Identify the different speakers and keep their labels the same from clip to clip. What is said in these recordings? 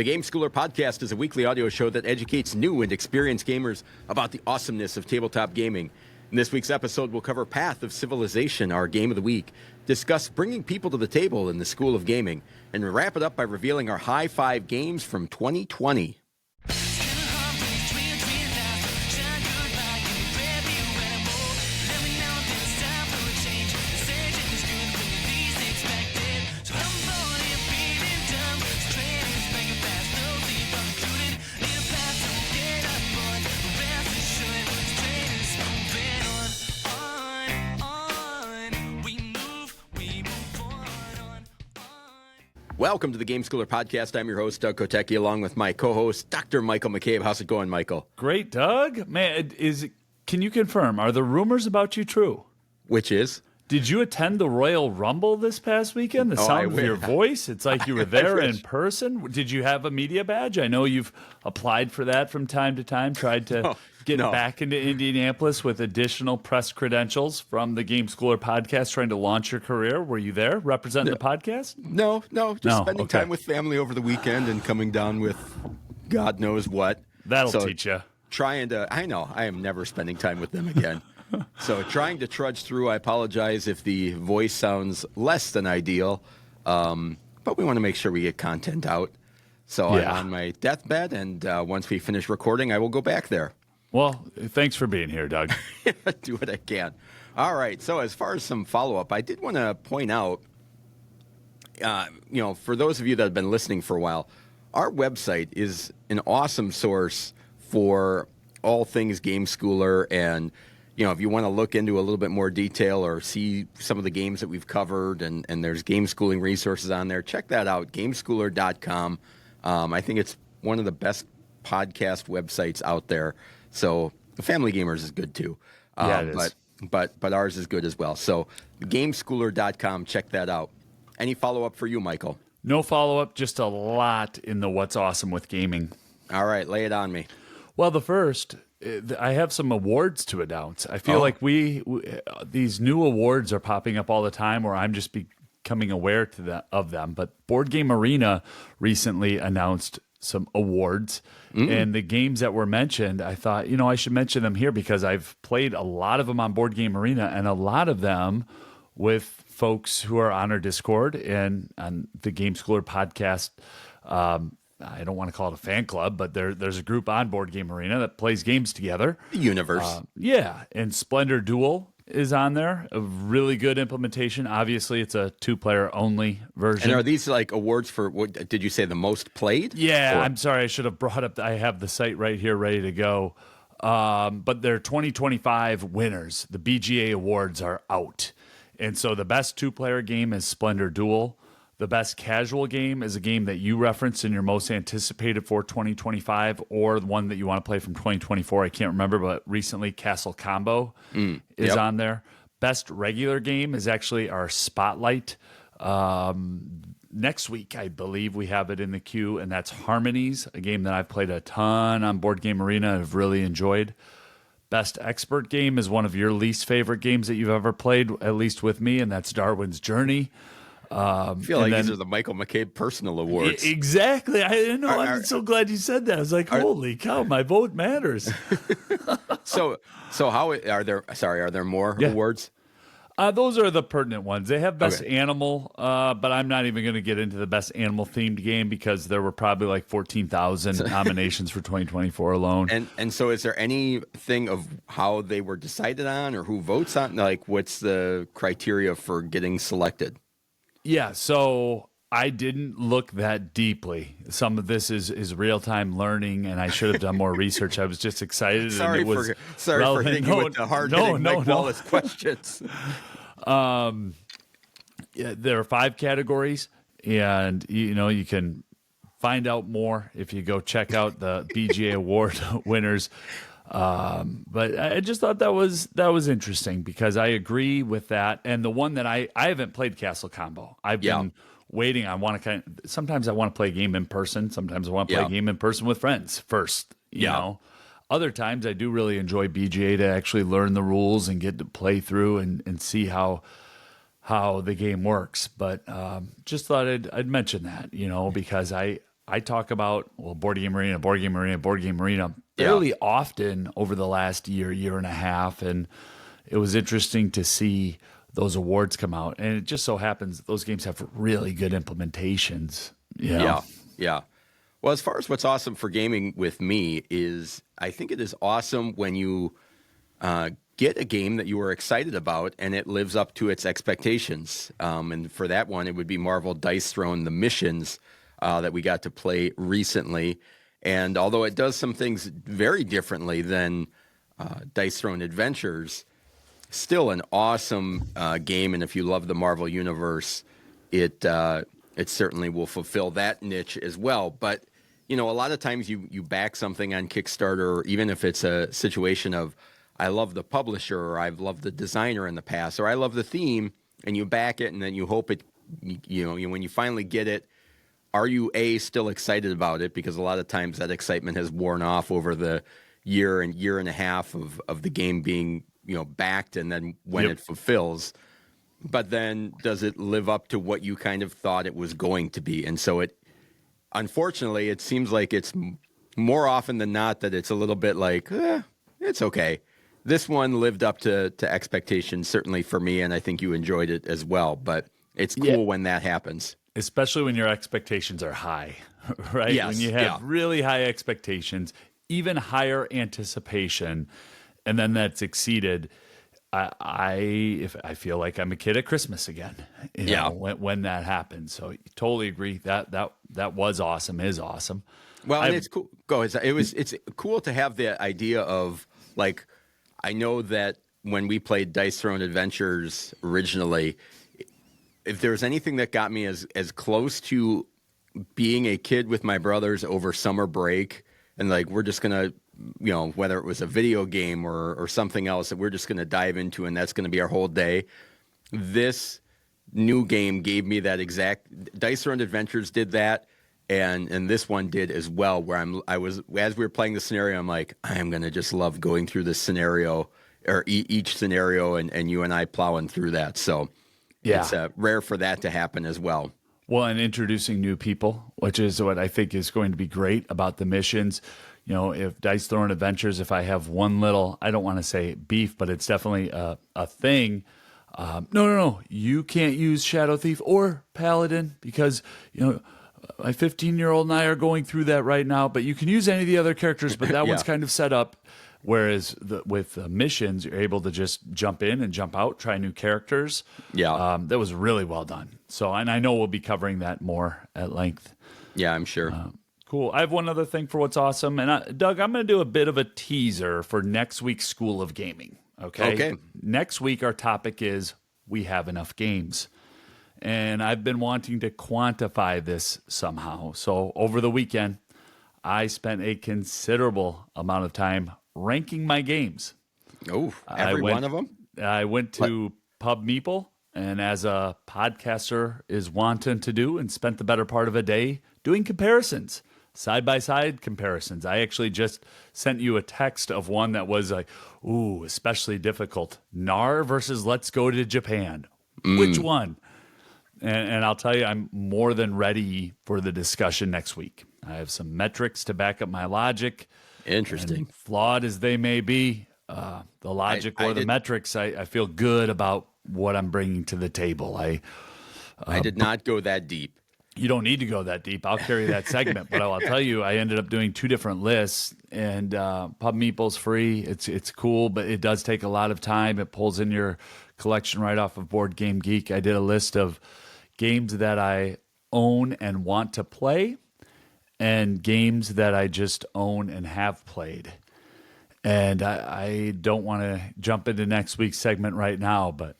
Speaker 1: The Game Schooler podcast is a weekly audio show that educates new and experienced gamers about the awesomeness of tabletop gaming. In this week's episode, we'll cover Path of Civilization, our game of the week, discuss bringing people to the table in the School of Gaming, and wrap it up by revealing our high five games from 2020. Welcome to the Game Schooler podcast. I'm your host, Doug Kotecki, along with my co-host, Dr. Michael McCabe. How's it going, Michael?
Speaker 2: Great, Doug. Man, can you confirm, are the rumors about you true?
Speaker 1: Which is?
Speaker 2: Did you attend the Royal Rumble this past weekend? The sound of your voice, it's like you were there in person. Did you have a media badge? I know you've applied for that from time to time, tried to get back into Indianapolis with additional press credentials from the Game Schooler podcast, trying to launch your career. Were you there representing the podcast?
Speaker 1: No, just spending time with family over the weekend and coming down with God knows what.
Speaker 2: That'll teach you.
Speaker 1: I know, I am never spending time with them again. So trying to trudge through. I apologize if the voice sounds less than ideal, but we want to make sure we get content out. So I'm on my deathbed, and once we finish recording, I will go back there.
Speaker 2: Well, thanks for being here, Doug.
Speaker 1: Do what I can. All right, so as far as some follow-up, I did want to point out, for those of you that have been listening for a while, our website is an awesome source for all things Game Schooler, and if you want to look into a little bit more detail or see some of the games that we've covered, and there's game schooling resources on there, check that out, gameschooler.com. I think it's one of the best podcast websites out there. So Family Gamers is good too.
Speaker 2: It is.
Speaker 1: But ours is good as well. So gameschooler.com, check that out. Any follow-up for you, Michael?
Speaker 2: No follow-up, just a lot in the What's Awesome with Gaming.
Speaker 1: All right, lay it on me.
Speaker 2: Well, the first, I have some awards to announce. I feel like these new awards are popping up all the time, or I'm just becoming aware of them. But Board Game Arena recently announced some awards, and the games that were mentioned, I thought, I should mention them here because I've played a lot of them on Board Game Arena, and a lot of them with folks who are on our Discord and on the Game Schooler podcast. I don't want to call it a fan club, but there's a group on Board Game Arena that plays games together.
Speaker 1: The universe.
Speaker 2: And Splendor Duel is on there. A really good implementation. Obviously, it's a two-player only version.
Speaker 1: And are these like awards for, what did you say, the most played?
Speaker 2: Yeah, I'm sorry. I should have brought up, I have the site right here ready to go. But they're 2025 winners. The BGA awards are out. And so the best two-player game is Splendor Duel. The best casual game is a game that you referenced in your most anticipated for 2025, or the one that you want to play from 2024. I can't remember, but recently Castle Combo is on there. Best regular game is actually our Spotlight. Next week, I believe we have it in the queue, and that's Harmonies, a game that I've played a ton on Board Game Arena and have really enjoyed. Best expert game is one of your least favorite games that you've ever played, at least with me, and that's Darwin's Journey.
Speaker 1: I feel like these are the Michael McCabe personal awards.
Speaker 2: Exactly. I know. I'm so glad you said that. I was like, holy cow, my vote matters.
Speaker 1: So how are there? Sorry, are there more awards?
Speaker 2: Those are the pertinent ones. They have best animal, but I'm not even going to get into the best animal themed game because there were probably like 14,000 nominations for 2024 alone.
Speaker 1: And so is there anything of how they were decided on or who votes on? Like, what's the criteria for getting selected?
Speaker 2: Yeah, so I didn't look that deeply. Some of this is real-time learning, and I should have done more research. I was just excited.
Speaker 1: Sorry for hitting you with the hard-hitting Mike Wallace questions.
Speaker 2: There are 5 categories, and you can find out more if you go check out the BGA Award winners. But I just thought that was interesting because I agree with that. And the one that I haven't played Castle Combo. I've been waiting. Sometimes I want to play a game in person. Sometimes I want to play a game in person with friends first, you know. Other times I do really enjoy BGA to actually learn the rules and get to play through and see how the game works. But just thought I'd mention that, because I I talk about, well, Board Game Arena fairly often over the last year and a half. And it was interesting to see those awards come out. And it just so happens that those games have really good implementations. You know?
Speaker 1: Yeah. Well, as far as what's awesome for gaming with me is I think it is awesome when you get a game that you were excited about and it lives up to its expectations. And for that one, it would be Marvel Dice Throne, The Missions, that we got to play recently. And although it does some things very differently than Dice Throne Adventures, still an awesome game. And if you love the Marvel Universe, it certainly will fulfill that niche as well. But, you know, a lot of times you back something on Kickstarter, or even if it's a situation of, I love the publisher, or I've loved the designer in the past, or I love the theme, and you back it, and then you hope it, when you finally get it, are you still excited about it? Because a lot of times that excitement has worn off over the year and a half of the game being, backed, and then when it fulfills. But then does it live up to what you kind of thought it was going to be? And so unfortunately, it seems like it's more often than not that it's a little bit like, it's okay. This one lived up to expectations, certainly for me, and I think you enjoyed it as well. But it's cool when that happens.
Speaker 2: Especially when your expectations are high, right?
Speaker 1: Yes,
Speaker 2: when you have really high expectations, even higher anticipation, and then that's exceeded. I feel like I'm a kid at Christmas again. When that happens. So totally agree that was awesome, is awesome.
Speaker 1: Well, and it's cool. It's cool to have the idea of, like, I know that when we played Dice Throne Adventures originally, if there was anything that got me as close to being a kid with my brothers over summer break, and like we're just gonna, whether it was a video game or something else that we're just gonna dive into, and that's gonna be our whole day. This new game gave me that exact. Dice Throne Adventures did that. And this one did as well, where I was, as we were playing the scenario, I'm like, I'm going to just love going through this scenario, or each scenario, and you and I plowing through that. So it's rare for that to happen as well.
Speaker 2: Well, and introducing new people, which is what I think is going to be great about the missions. If Dice Throne Adventures, if I have one little, I don't want to say beef, but it's definitely a thing. No, you can't use Shadow Thief or Paladin because, my 15-year-old and I are going through that right now, but you can use any of the other characters, but that one's kind of set up. Whereas with missions, you're able to just jump in and jump out, try new characters. Yeah. That was really well done. So, and I know we'll be covering that more at length.
Speaker 1: Yeah, I'm sure.
Speaker 2: Cool. I have one other thing for what's awesome. And Doug, I'm going to do a bit of a teaser for next week's School of Gaming. Okay. Next week, our topic is We Have Enough Games. And I've been wanting to quantify this somehow. So over the weekend, I spent a considerable amount of time ranking my games.
Speaker 1: Oh, one of them?
Speaker 2: I went to Pub Meeple, and as a podcaster is wanting to do, and spent the better part of a day doing comparisons, side-by-side comparisons. I actually just sent you a text of one that was like, especially difficult. NAR versus Let's Go to Japan. Which one? And I'll tell you, I'm more than ready for the discussion next week. I have some metrics to back up my logic.
Speaker 1: Interesting.
Speaker 2: And flawed as they may be, the logic or the metrics, I feel good about what I'm bringing to the table. I
Speaker 1: did not go that deep.
Speaker 2: You don't need to go that deep. I'll carry that segment. But I'll tell you, I ended up doing 2 different lists. And Pub Meeple's free. It's cool, but it does take a lot of time. It pulls in your collection right off of Board Game Geek. I did a list of games that I own and want to play, and games that I just own and have played. And I don't want to jump into next week's segment right now, but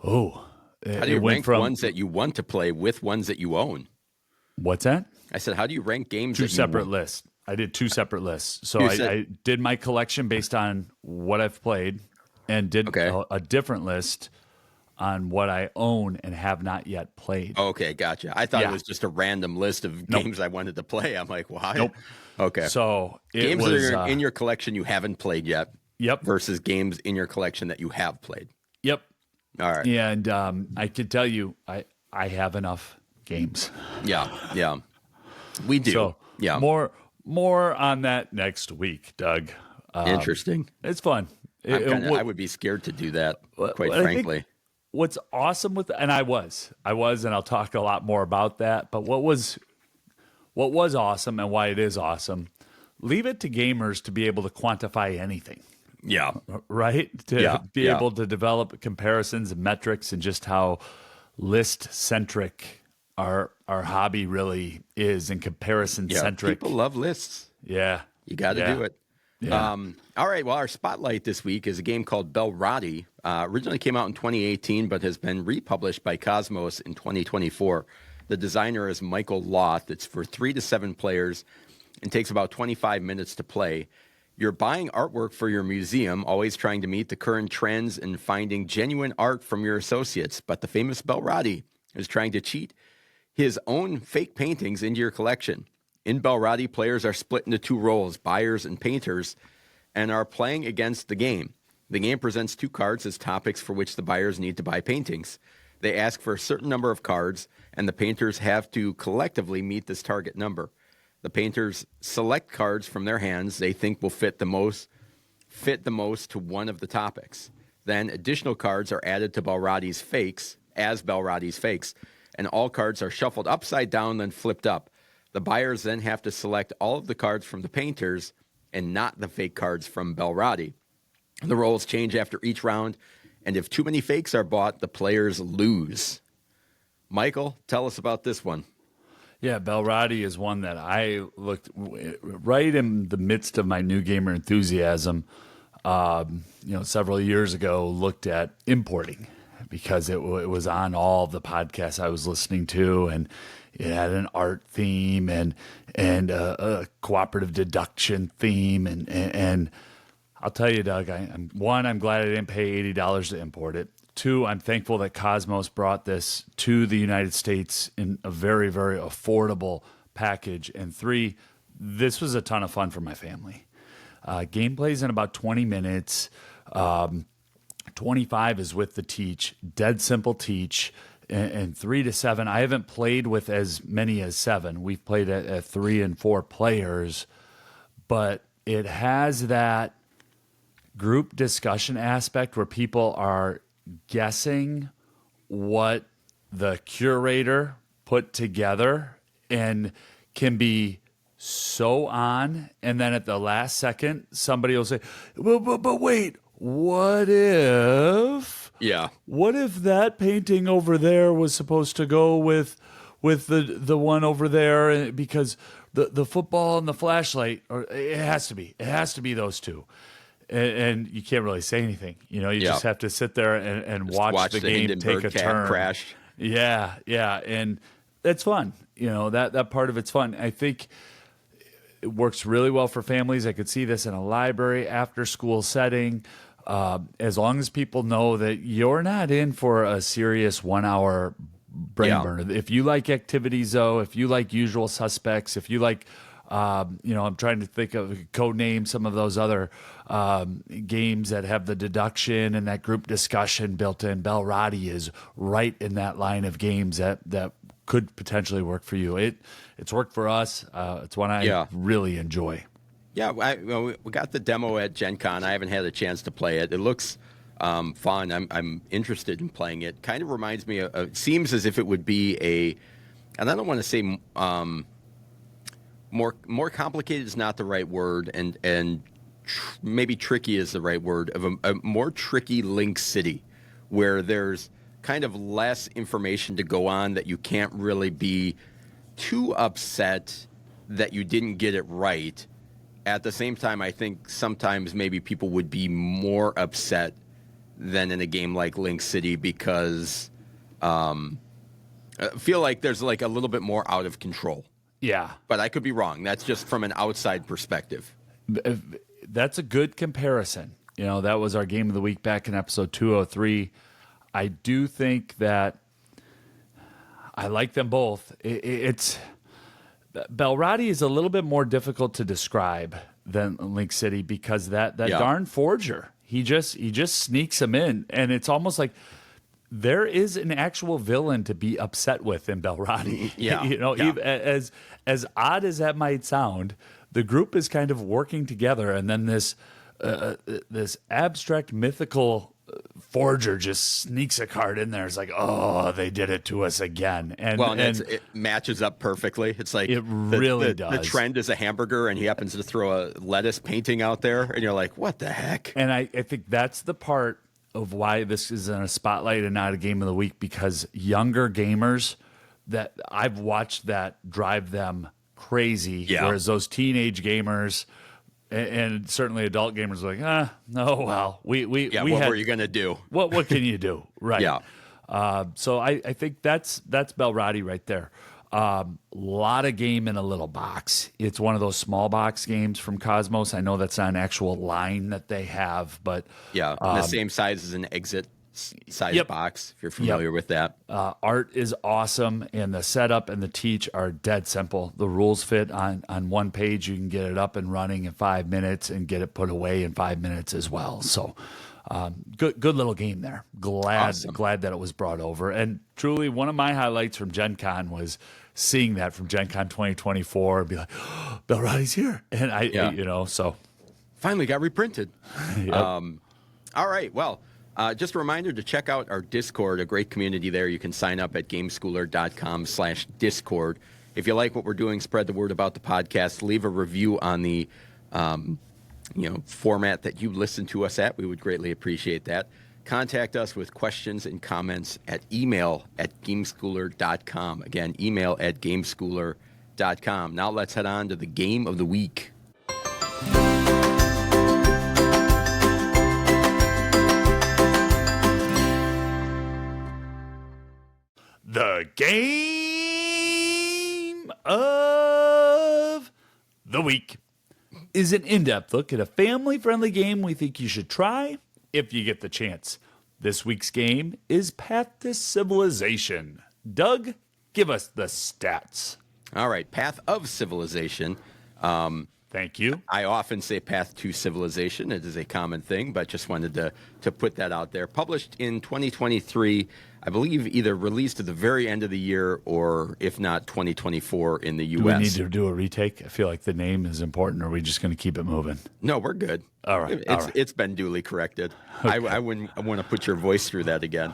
Speaker 1: how do you rank ones that you want to play with ones that you own?
Speaker 2: What's that?
Speaker 1: I said, how do you rank games?
Speaker 2: 2 separate lists. I did 2 separate lists. So I did my collection based on what I've played, and did a different list on what I own and have not yet played.
Speaker 1: Okay, gotcha. I thought it was just a random list of games I wanted to play. I'm like, why?
Speaker 2: Nope.
Speaker 1: Okay.
Speaker 2: So
Speaker 1: games that are in your collection you haven't played yet.
Speaker 2: Yep.
Speaker 1: Versus games in your collection that you have played.
Speaker 2: Yep.
Speaker 1: All right.
Speaker 2: And I could tell you, I have enough games.
Speaker 1: Yeah. We do.
Speaker 2: So
Speaker 1: yeah.
Speaker 2: More on that next week, Doug.
Speaker 1: Interesting.
Speaker 2: It's fun.
Speaker 1: I would be scared to do that, quite frankly.
Speaker 2: What's awesome and I was, and I'll talk a lot more about that. But what was awesome and why it is awesome, leave it to gamers to be able to quantify anything.
Speaker 1: Yeah.
Speaker 2: Right? To be able to develop comparisons and metrics and just how list-centric our hobby really is and comparison-centric.
Speaker 1: People love lists.
Speaker 2: Yeah.
Speaker 1: You got to do it.
Speaker 2: Yeah.
Speaker 1: All right. Well, our spotlight this week is a game called Belratti. Originally came out in 2018, but has been republished by Kosmos in 2024. The designer is Michael Loth. It's for 3 to 7 players and takes about 25 minutes to play. You're buying artwork for your museum, always trying to meet the current trends and finding genuine art from your associates. But the famous Belratti is trying to cheat his own fake paintings into your collection. In Belratti, players are split into 2 roles, buyers and painters, and are playing against the game. The game presents 2 cards as topics for which the buyers need to buy paintings. They ask for a certain number of cards, and the painters have to collectively meet this target number. The painters select cards from their hands they think will fit the most to one of the topics. Then additional cards are added to Belratti's fakes, and all cards are shuffled upside down, then flipped up. The buyers then have to select all of the cards from the painters and not the fake cards from Belratti. The roles change after each round, and if too many fakes are bought, the players lose. Michael, tell us about this one.
Speaker 2: Yeah, Belratti is one that I looked right in the midst of my new gamer enthusiasm, several years ago, looked at importing because it was on all the podcasts I was listening to, and it had an art theme and a cooperative deduction theme, and I'll tell you, Doug, I'm glad I didn't pay $80 to import it. 2, I'm thankful that Cosmos brought this to the United States in a very, very affordable package. And 3, this was a ton of fun for my family. Gameplay's in about 20 minutes. 25 is with the teach, dead simple teach. And 3 to 7, I haven't played with as many as 7. We've played at 3 and 4 players, but it has that group discussion aspect where people are guessing what the curator put together and can be so on, and then at the last second somebody will say, but wait, what if that painting over there was supposed to go with the one over there, because the football and the flashlight, or it has to be those 2. And you can't really say anything. You just have to sit there and watch the game take a turn.
Speaker 1: Crash.
Speaker 2: Yeah. And that's fun. That part of it's fun. I think it works really well for families. I could see this in a library, after school setting. As long as people know that you're not in for a serious 1-hour brain burner. If you like activities, though, if you like Usual Suspects, if you like I'm trying to think of code name some of those other games that have the deduction and that group discussion built in. Belratti is right in that line of games that could potentially work for you. It's worked for us. It's one I really enjoy.
Speaker 1: Yeah, we got the demo at Gen Con. I haven't had a chance to play it. It looks fun. I'm interested in playing it. Kind of reminds me of, it seems as if it would be and I don't want to say more complicated is not the right word, and maybe tricky is the right word, of a more tricky Link City, where there's kind of less information to go on, that you can't really be too upset that you didn't get it right. At the same time, I think sometimes maybe people would be more upset than in a game like Link City, because I feel like there's like a little bit more out of control.
Speaker 2: Yeah.
Speaker 1: But I could be wrong. That's just from an outside perspective.
Speaker 2: That's a good comparison. That was our game of the week back in episode 203. I do think that I like them both. It's Belratti is a little bit more difficult to describe than Link City, because that darn forger, he just sneaks them in, and it's almost like there is an actual villain to be upset with in Belratti.
Speaker 1: Yeah.
Speaker 2: Even as odd as that might sound, the group is kind of working together, and then this abstract mythical forger just sneaks a card in there. It's like, oh, they did it to us again. And
Speaker 1: it matches up perfectly. It's like
Speaker 2: it really
Speaker 1: does.
Speaker 2: The
Speaker 1: trend is a hamburger, and he happens to throw a lettuce painting out there, and you're like, what the heck?
Speaker 2: And I think that's the part of why this is in a spotlight and not a game of the week, because younger gamers that I've watched that drive them crazy, whereas those teenage gamers and certainly adult gamers are like, no, well, we
Speaker 1: what were you gonna do?
Speaker 2: What can you do, right?
Speaker 1: Yeah.
Speaker 2: So I think that's Belratti right there. Lot of game in a little box. It's one of those small box games from Kosmos. I know that's not an actual line that they have, but
Speaker 1: the same size as an exit size box, if you're familiar with that.
Speaker 2: Art is awesome, and the setup and the teach are dead simple. The rules fit on one page. You can get it up and running in 5 minutes and get it put away in 5 minutes as well. So good little game there. Glad that it was brought over. And truly, one of my highlights from Gen Con was seeing that from Gen Con 2024 and be like, oh, Belratti's here. And so.
Speaker 1: Finally got reprinted.
Speaker 2: Yep.
Speaker 1: All right, well, just a reminder to check out our Discord, a great community there. You can sign up at gameschooler.com/Discord. If you like what we're doing, spread the word about the podcast. Leave a review on the format that you listen to us at. We would greatly appreciate that. Contact us with questions and comments at email@gameschooler.com. Again, email@gameschooler.com. Now let's head on to the game of the week.
Speaker 2: The game of the week is an in-depth look at a family-friendly game we think you should try if you get the chance. This week's game is Path to Civilization. Doug, give us the stats.
Speaker 1: All right, Path of Civilization.
Speaker 2: Thank you.
Speaker 1: I often say Path to Civilization. It is a common thing, but just wanted to put that out there. Published in 2023, I believe either released at the very end of the year or, if not, 2024 in the U.S.
Speaker 2: Do we need to do a retake? I feel like the name is important, or are we just going to keep it moving?
Speaker 1: No, we're good.
Speaker 2: All right.
Speaker 1: It's been duly corrected. Okay. I want to put your voice through that again.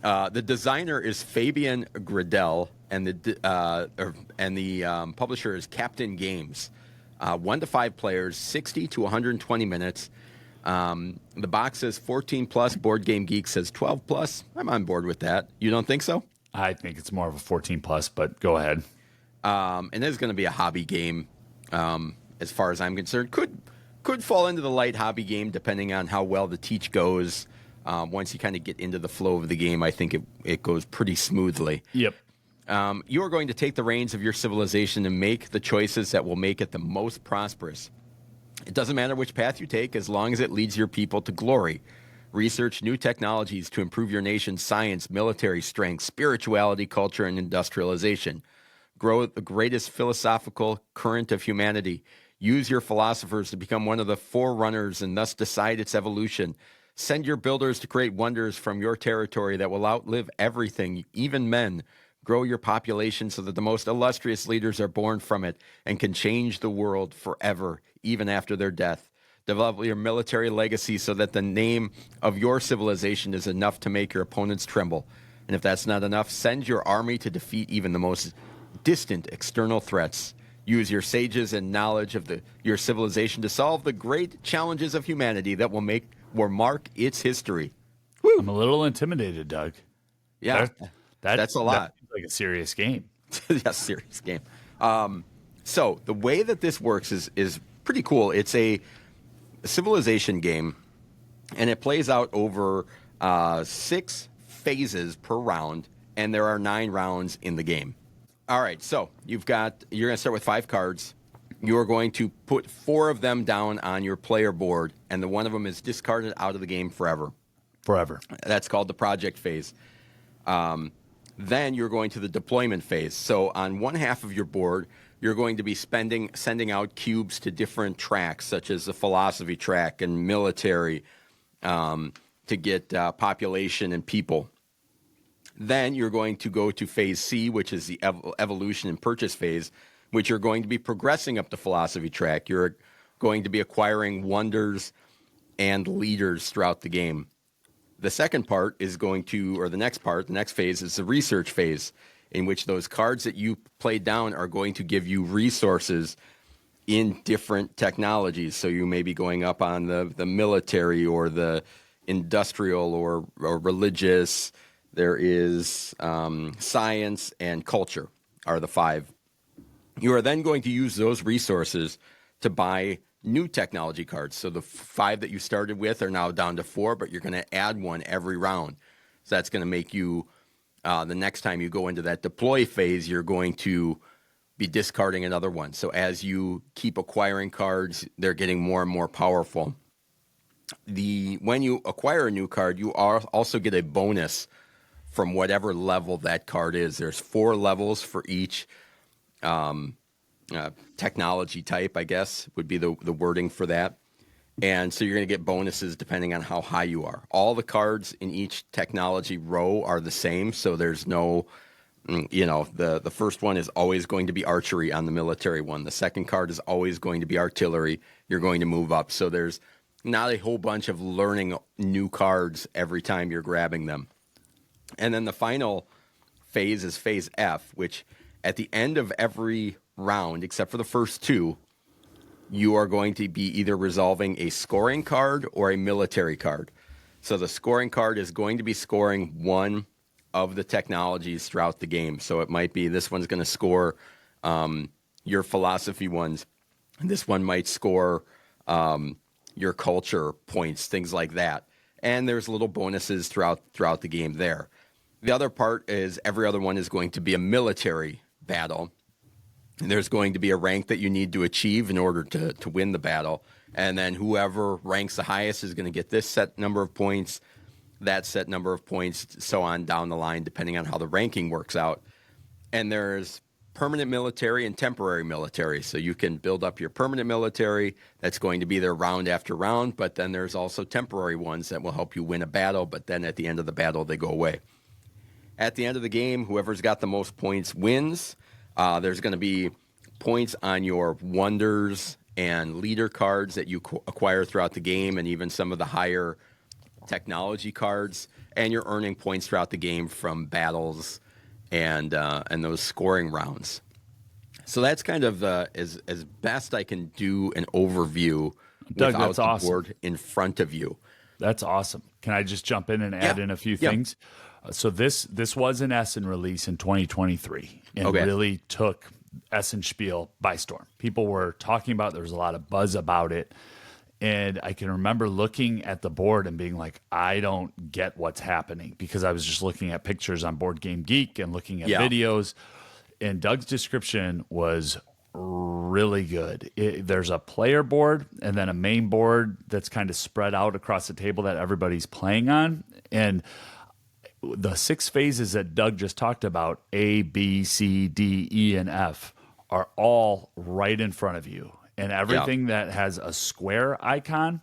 Speaker 1: The designer is Fabian Gradel, and the publisher is Captain Games. 1 to 5 players, 60 to 120 minutes. The box says 14 plus. Board Game Geek says 12 plus. I'm on board with that. You don't think so?
Speaker 2: I think it's more of a 14 plus, but go ahead.
Speaker 1: And it's going to be a hobby game, as far as I'm concerned. Could fall into the light hobby game depending on how well the teach goes. Once you kind of get into the flow of the game, I think it goes pretty smoothly.
Speaker 2: Yep.
Speaker 1: You are going to take the reins of your civilization and make the choices that will make it the most prosperous. It doesn't matter which path you take as long as it leads your people to glory. Research new technologies to improve your nation's science, military strength, spirituality, culture, and industrialization. Grow the greatest philosophical current of humanity. Use your philosophers to become one of the forerunners and thus decide its evolution. Send your builders to create wonders from your territory that will outlive everything, even men. Grow your population so that the most illustrious leaders are born from it and can change the world forever, even after their death. Develop your military legacy so that the name of your civilization is enough to make your opponents tremble. And if that's not enough, send your army to defeat even the most distant external threats. Use your sages and knowledge of your civilization to solve the great challenges of humanity that will mark its history.
Speaker 2: Woo. I'm a little intimidated, Doug.
Speaker 1: Yeah, that's a lot.
Speaker 2: That's like a serious game.
Speaker 1: Yeah, serious game. So the way that this works is pretty cool. It's a civilization game, and it plays out over 6 phases per round, and there are 9 rounds in the game. All right, so you're going to start with 5 cards. You are going to put 4 of them down on your player board, and the one of them is discarded out of the game forever.
Speaker 2: Forever.
Speaker 1: That's called the project phase. Then you're going to the deployment phase. So on one half of your board, you're going to be sending out cubes to different tracks, such as the philosophy track and military, to get population and people. Then you're going to go to phase C, which is the evolution and purchase phase, which you're going to be progressing up the philosophy track. You're going to be acquiring wonders and leaders throughout the game. The second part is going to, or the next part, the next phase is the research phase, in which those cards that you played down are going to give you resources in different technologies. So you may be going up on the military or the industrial or religious. There is science and culture are the 5. You are then going to use those resources to buy new technology cards. So the 5 that you started with are now down to 4, but you're going to add one every round. So that's going to make you, the next time you go into that deploy phase, you're going to be discarding another one. So as you keep acquiring cards, they're getting more and more powerful. When you acquire a new card, you also get a bonus from whatever level that card is. There's 4 levels for each technology type, I guess, would be the wording for that. And so you're going to get bonuses depending on how high you are. All the cards in each technology row are the same, so there's no, the first one is always going to be archery on the military one. The second card is always going to be artillery. You're going to move up. So there's not a whole bunch of learning new cards every time you're grabbing them. And then the final phase is phase F, which at the end of every round, except for the first 2, you are going to be either resolving a scoring card or a military card. So the scoring card is going to be scoring one of the technologies throughout the game. So it might be this one's going to score your philosophy ones. This one might score your culture points, things like that. And there's little bonuses throughout the game there. The other part is every other one is going to be a military battle. And there's going to be a rank that you need to achieve in order to win the battle. And then whoever ranks the highest is going to get this set number of points, that set number of points, so on down the line, depending on how the ranking works out. And there's permanent military and temporary military. So you can build up your permanent military. That's going to be there round after round. But then there's also temporary ones that will help you win a battle. But then at the end of the battle, they go away. At the end of the game, whoever's got the most points wins. There's going to be points on your wonders and leader cards that you acquire throughout the game, and even some of the higher technology cards. And you're earning points throughout the game from battles and those scoring rounds. So that's kind of as best I can do an overview
Speaker 2: Doug,
Speaker 1: without
Speaker 2: that's
Speaker 1: the
Speaker 2: awesome.
Speaker 1: board in front of you.
Speaker 2: That's awesome. Can I just jump in and add in a few things? So this was an Essen release in 2023 and really took Essen Spiel by storm. People were talking about it. There was a lot of buzz about it. And I can remember looking at the board and being like, I don't get what's happening, because I was just looking at pictures on Board Game Geek and looking at videos. And Doug's description was really good. There's a player board and then a main board that's kind of spread out across the table that everybody's playing on. And the 6 phases that Doug just talked about, A, B, C, D, E, and F, are all right in front of you. And everything that has a square icon,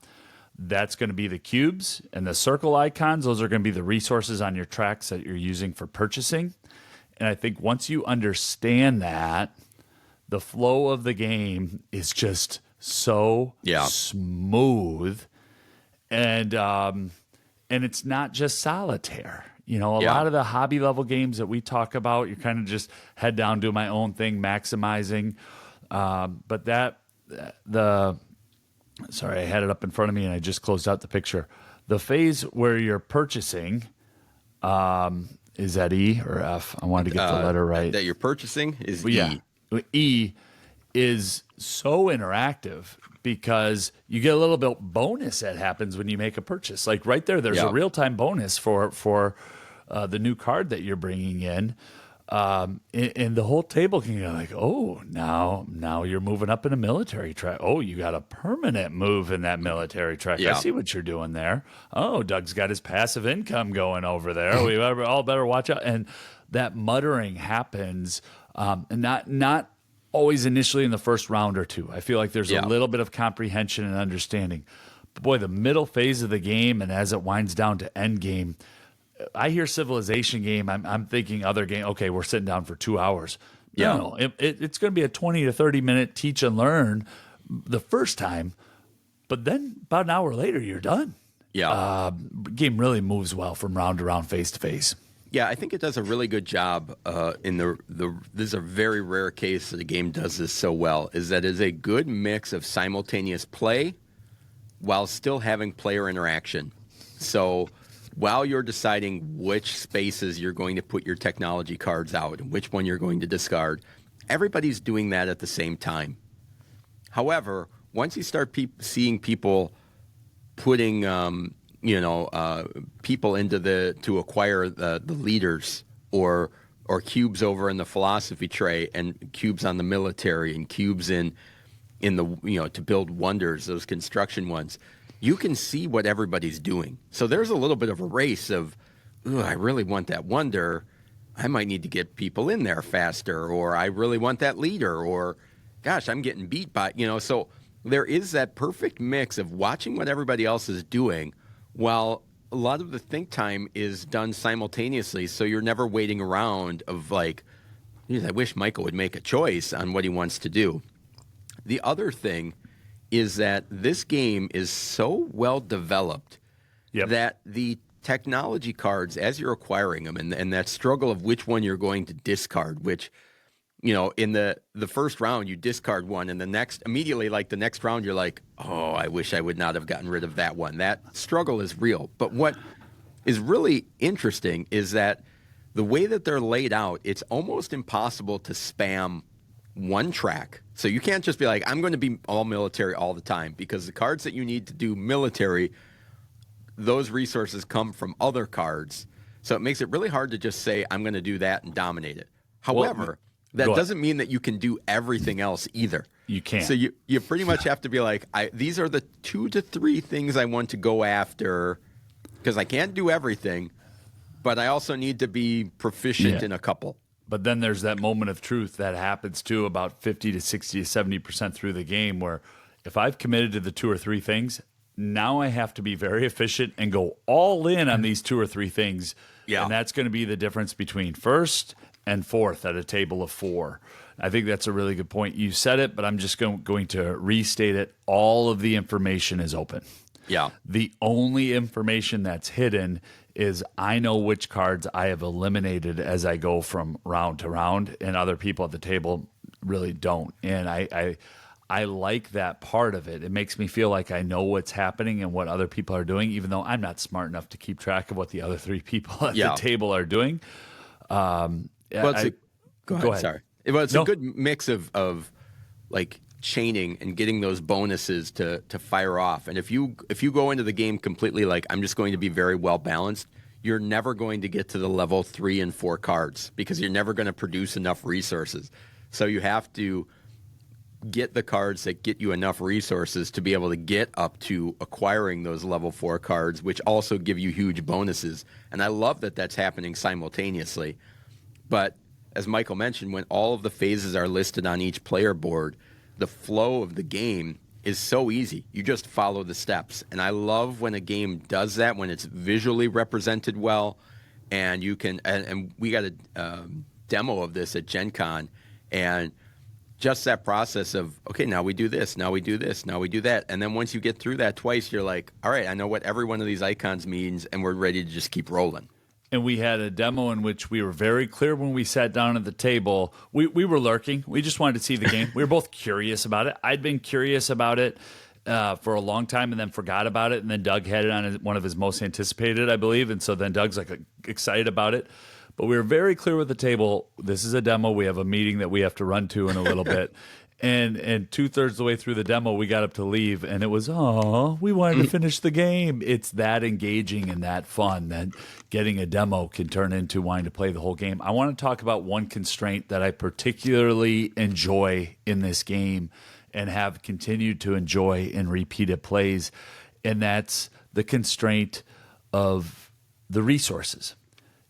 Speaker 2: that's going to be the cubes. And the circle icons, those are going to be the resources on your tracks that you're using for purchasing. And I think once you understand that, the flow of the game is just so smooth. And it's not just solitaire. You know, a lot of the hobby level games that we talk about, you're kind of just head down, do my own thing, maximizing. But sorry, I had it up in front of me and I just closed out the picture. The phase where you're purchasing, is that E or F? I wanted to get the letter right.
Speaker 1: That you're purchasing is E.
Speaker 2: E is so interactive, because you get a little bit bonus that happens when you make a purchase. Like right there's a real-time bonus for the new card that you're bringing in. And the whole table can go like, oh, now you're moving up in a military track. Oh, you got a permanent move in that military track. I see what you're doing there. Oh, Doug's got his passive income going over there. We all better watch out. And that muttering happens, and not always initially in the first round or two. I feel like there's a little bit of comprehension and understanding. But boy, the middle phase of the game, and as it winds down to end game, I hear Civilization game, I'm thinking other game. Okay, we're sitting down for 2 hours.
Speaker 1: Yeah.
Speaker 2: No, it's going to be a 20 to 30 minute teach and learn the first time, but then about an hour later, you're done.
Speaker 1: Yeah.
Speaker 2: Game really moves well from round to round, face to face.
Speaker 1: Yeah, I think it does a really good job in this is a very rare case that a game does this so well, is that it's a good mix of simultaneous play while still having player interaction. So while you're deciding which spaces you're going to put your technology cards out and which one you're going to discard, everybody's doing that at the same time. However, once you start seeing people putting people into to acquire the leaders or cubes over in the philosophy tray and cubes on the military and cubes in the to build wonders, those construction ones, you can see what everybody's doing. So there's a little bit of a race of, I really want that wonder. I might need to get people in there faster, or I really want that leader, or gosh, I'm getting beat by, so there is that perfect mix of watching what everybody else is doing while a lot of the think time is done simultaneously. So you're never waiting around of like, geez, I wish Michael would make a choice on what he wants to do. The other thing is that this game is so well developed that the technology cards, as you're acquiring them, and that struggle of which one you're going to discard, which, in the first round, you discard one, and the next round, you're like, oh, I wish I would not have gotten rid of that one. That struggle is real. But what is really interesting is that the way that they're laid out, it's almost impossible to spam one track. So you can't just be like, I'm going to be all military all the time, because the cards that you need to do military, those resources come from other cards. So it makes it really hard to just say, I'm going to do that and dominate it. However, that doesn't mean that you can do everything else either.
Speaker 2: You can't.
Speaker 1: So you pretty much have to be like, these are the 2 to 3 things I want to go after, because I can't do everything, but I also need to be proficient in a couple.
Speaker 2: But then there's that moment of truth that happens too about 50 to 60 to 70% through the game, where if I've committed to the 2 or 3 things, now I have to be very efficient and go all in on these 2 or 3 things.
Speaker 1: Yeah.
Speaker 2: And that's going to be the difference between first and fourth at a table of 4. I think that's a really good point. You said it, but I'm just going to restate it. All of the information is open.
Speaker 1: Yeah.
Speaker 2: The only information that's hidden is I know which cards I have eliminated as I go from round to round, and other people at the table really don't. And I like that part of it. It makes me feel like I know what's happening and what other people are doing, even though I'm not smart enough to keep track of what the other 3 people at the table are doing.
Speaker 1: Go ahead. Sorry. Well, it's a good mix of like chaining and getting those bonuses to fire off. And if you go into the game completely like, I'm just going to be very well balanced, you're never going to get to the level 3 and 4 cards, because you're never going to produce enough resources. So you have to get the cards that get you enough resources to be able to get up to acquiring those level 4 cards, which also give you huge bonuses. And I love that that's happening simultaneously. But as Michael mentioned, when all of the phases are listed on each player board, the flow of the game is so easy. You just follow the steps. And I love when a game does that, when it's visually represented well. And you can, and we got a demo of this at Gen Con, and just that process of, okay, now we do this, now we do this, now we do that. And then once you get through that twice, you're like, all right, I know what every one of these icons means, and we're ready to just keep rolling.
Speaker 2: And we had a demo in which we were very clear when we sat down at the table. We were lurking. We just wanted to see the game. We were both curious about it. I'd been curious about it for a long time and then forgot about it. And then Doug had it on one of his most anticipated, I believe. And so then Doug's like excited about it. But we were very clear with the table. This is a demo. We have a meeting that we have to run to in a little bit. And 2/3 of the way through the demo, we got up to leave, and it was, we wanted to finish the game. It's that engaging and that fun that getting a demo can turn into wanting to play the whole game. I want to talk about one constraint that I particularly enjoy in this game and have continued to enjoy in repeated plays, and that's the constraint of the resources.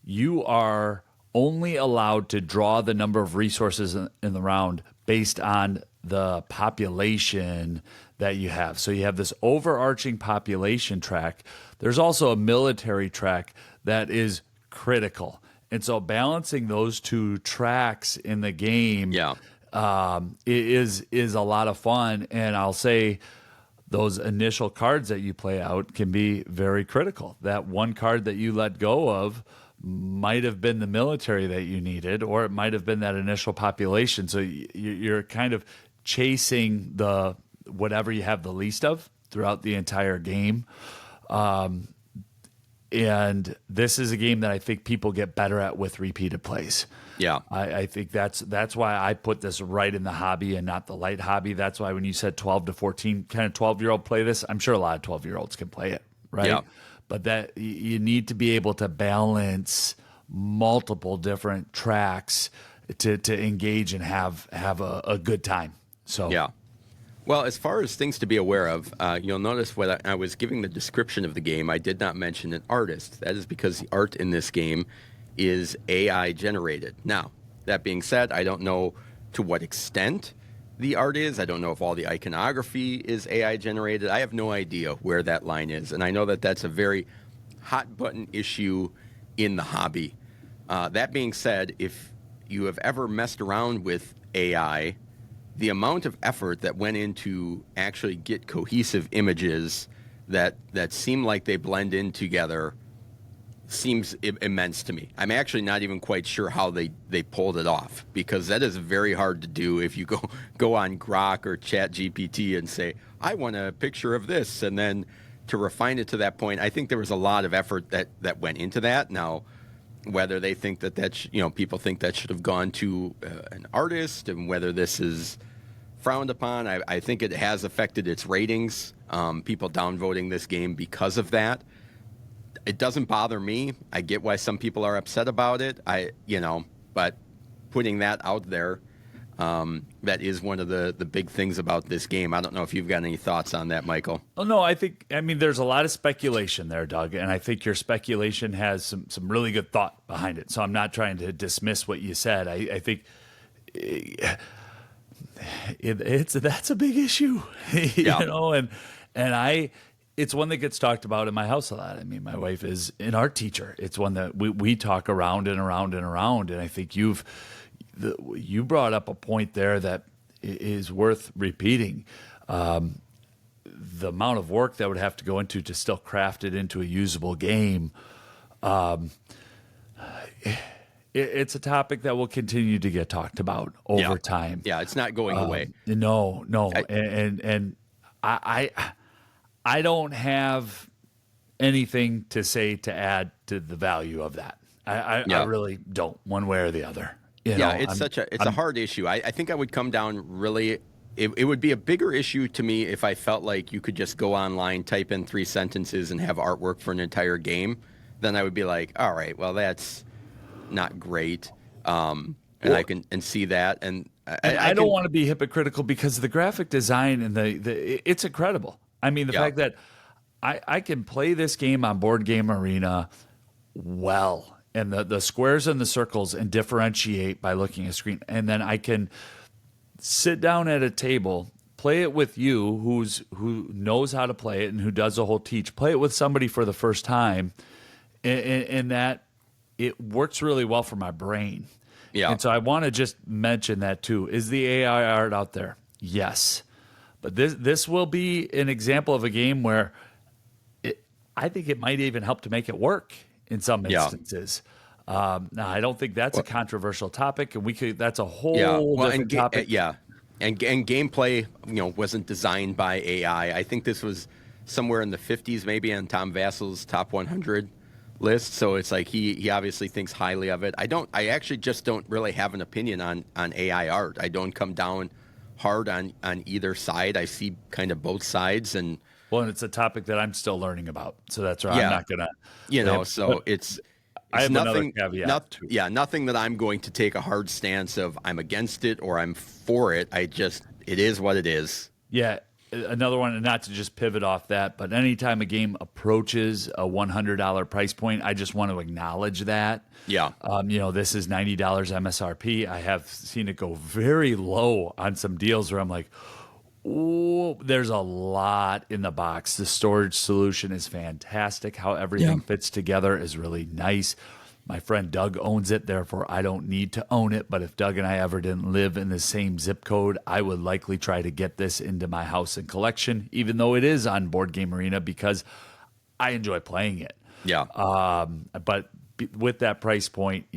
Speaker 2: You are only allowed to draw the number of resources in the round based on the population that you have. So you have this overarching population track. There's also a military track that is critical. And so balancing those two tracks in the game is a lot of fun. And I'll say those initial cards that you play out can be very critical. That one card that you let go of might have been the military that you needed, or it might have been that initial population. So you're kind of chasing the whatever you have the least of throughout the entire game. And this is a game that I think people get better at with repeated plays.
Speaker 1: Yeah.
Speaker 2: I think that's why I put this right in the hobby and not the light hobby. That's why when you said 12 to 14, kind of 12-year-old play this, I'm sure a lot of 12-year-olds can play it, right?
Speaker 1: Yeah.
Speaker 2: But that you need to be able to balance multiple different tracks to engage and have a good time. So
Speaker 1: yeah. Well, as far as things to be aware of, you'll notice when I was giving the description of the game, I did not mention an artist. That is because the art in this game is AI generated. Now, that being said, I don't know to what extent the art is. I don't know if all the iconography is AI generated. I have no idea where that line is. And I know that that's a very hot button issue in the hobby. That being said, if you have ever messed around with AI, the amount of effort that went into actually get cohesive images that seem like they blend in together seems immense to me. I'm actually not even quite sure how they pulled it off, because that is very hard to do if you go on Grok or Chat GPT and say, I want a picture of this, and then to refine it to that point. I think there was a lot of effort that went into that. Now, whether they think people think that should have gone to an artist, and whether this is frowned upon, I think it has affected its ratings. People downvoting this game because of that. It doesn't bother me. I get why some people are upset about it. But putting that out there, that is one of the big things about this game. I don't know if you've got any thoughts on that, Michael.
Speaker 2: Oh, no, I mean, there's a lot of speculation there, Doug, and I think your speculation has some really good thought behind it. So I'm not trying to dismiss what you said. I think that's a big issue, and it's one that gets talked about in my house a lot. I mean, my wife is an art teacher. It's one that we talk around and around and around. And I think you brought up a point there that is worth repeating. The amount of work that would have to go into to still craft it into a usable game. It's a topic that will continue to get talked about over time.
Speaker 1: Yeah, it's not going away.
Speaker 2: No. And I don't have anything to say to add to the value of that. I really don't, one way or the other.
Speaker 1: It's a hard issue. I think I would come down really. It would be a bigger issue to me if I felt like you could just go online, type in 3 sentences, and have artwork for an entire game. Then I would be like, all right, well, that's not great. I can see that. And I
Speaker 2: don't want to be hypocritical, because the graphic design and it's incredible. I mean, the fact that I can play this game on Board Game Arena well, and the squares and the circles, and differentiate by looking at a screen. And then I can sit down at a table, play it with you who knows how to play it and who does a whole teach, play it with somebody for the first time, and that it works really well for my brain. Yeah. And so I want to just mention that too. Is the AI art out there? Yes. But this will be an example of a game where I think it might even help to make it work in some instances. Now, I don't think that's a controversial topic, and that's a whole different topic.
Speaker 1: And gameplay, wasn't designed by AI. I think this was somewhere in the 50s, maybe on Tom Vassel's top 100 list. So it's like he obviously thinks highly of it. I actually just don't really have an opinion on AI art. I don't come down hard on either side. I see kind of both sides, and
Speaker 2: it's a topic that I'm still learning about. So that's why I'm not gonna,
Speaker 1: so it's
Speaker 2: I have
Speaker 1: nothing,
Speaker 2: another caveat too.
Speaker 1: Nothing that I'm going to take a hard stance of I'm against it or I'm for it. It is what it is.
Speaker 2: Yeah. another one, and not to just pivot off that, but anytime a game approaches a $100 price point, I just want to acknowledge that.
Speaker 1: Yeah.
Speaker 2: This is $90 MSRP. I have seen it go very low on some deals where I'm like, oh, there's a lot in the box. The storage solution is fantastic. How everything fits together is really nice. My friend Doug owns it, therefore I don't need to own it. But if Doug and I ever didn't live in the same zip code, I would likely try to get this into my house and collection, even though it is on Board Game Arena, because I enjoy playing it.
Speaker 1: Yeah.
Speaker 2: But with that price point,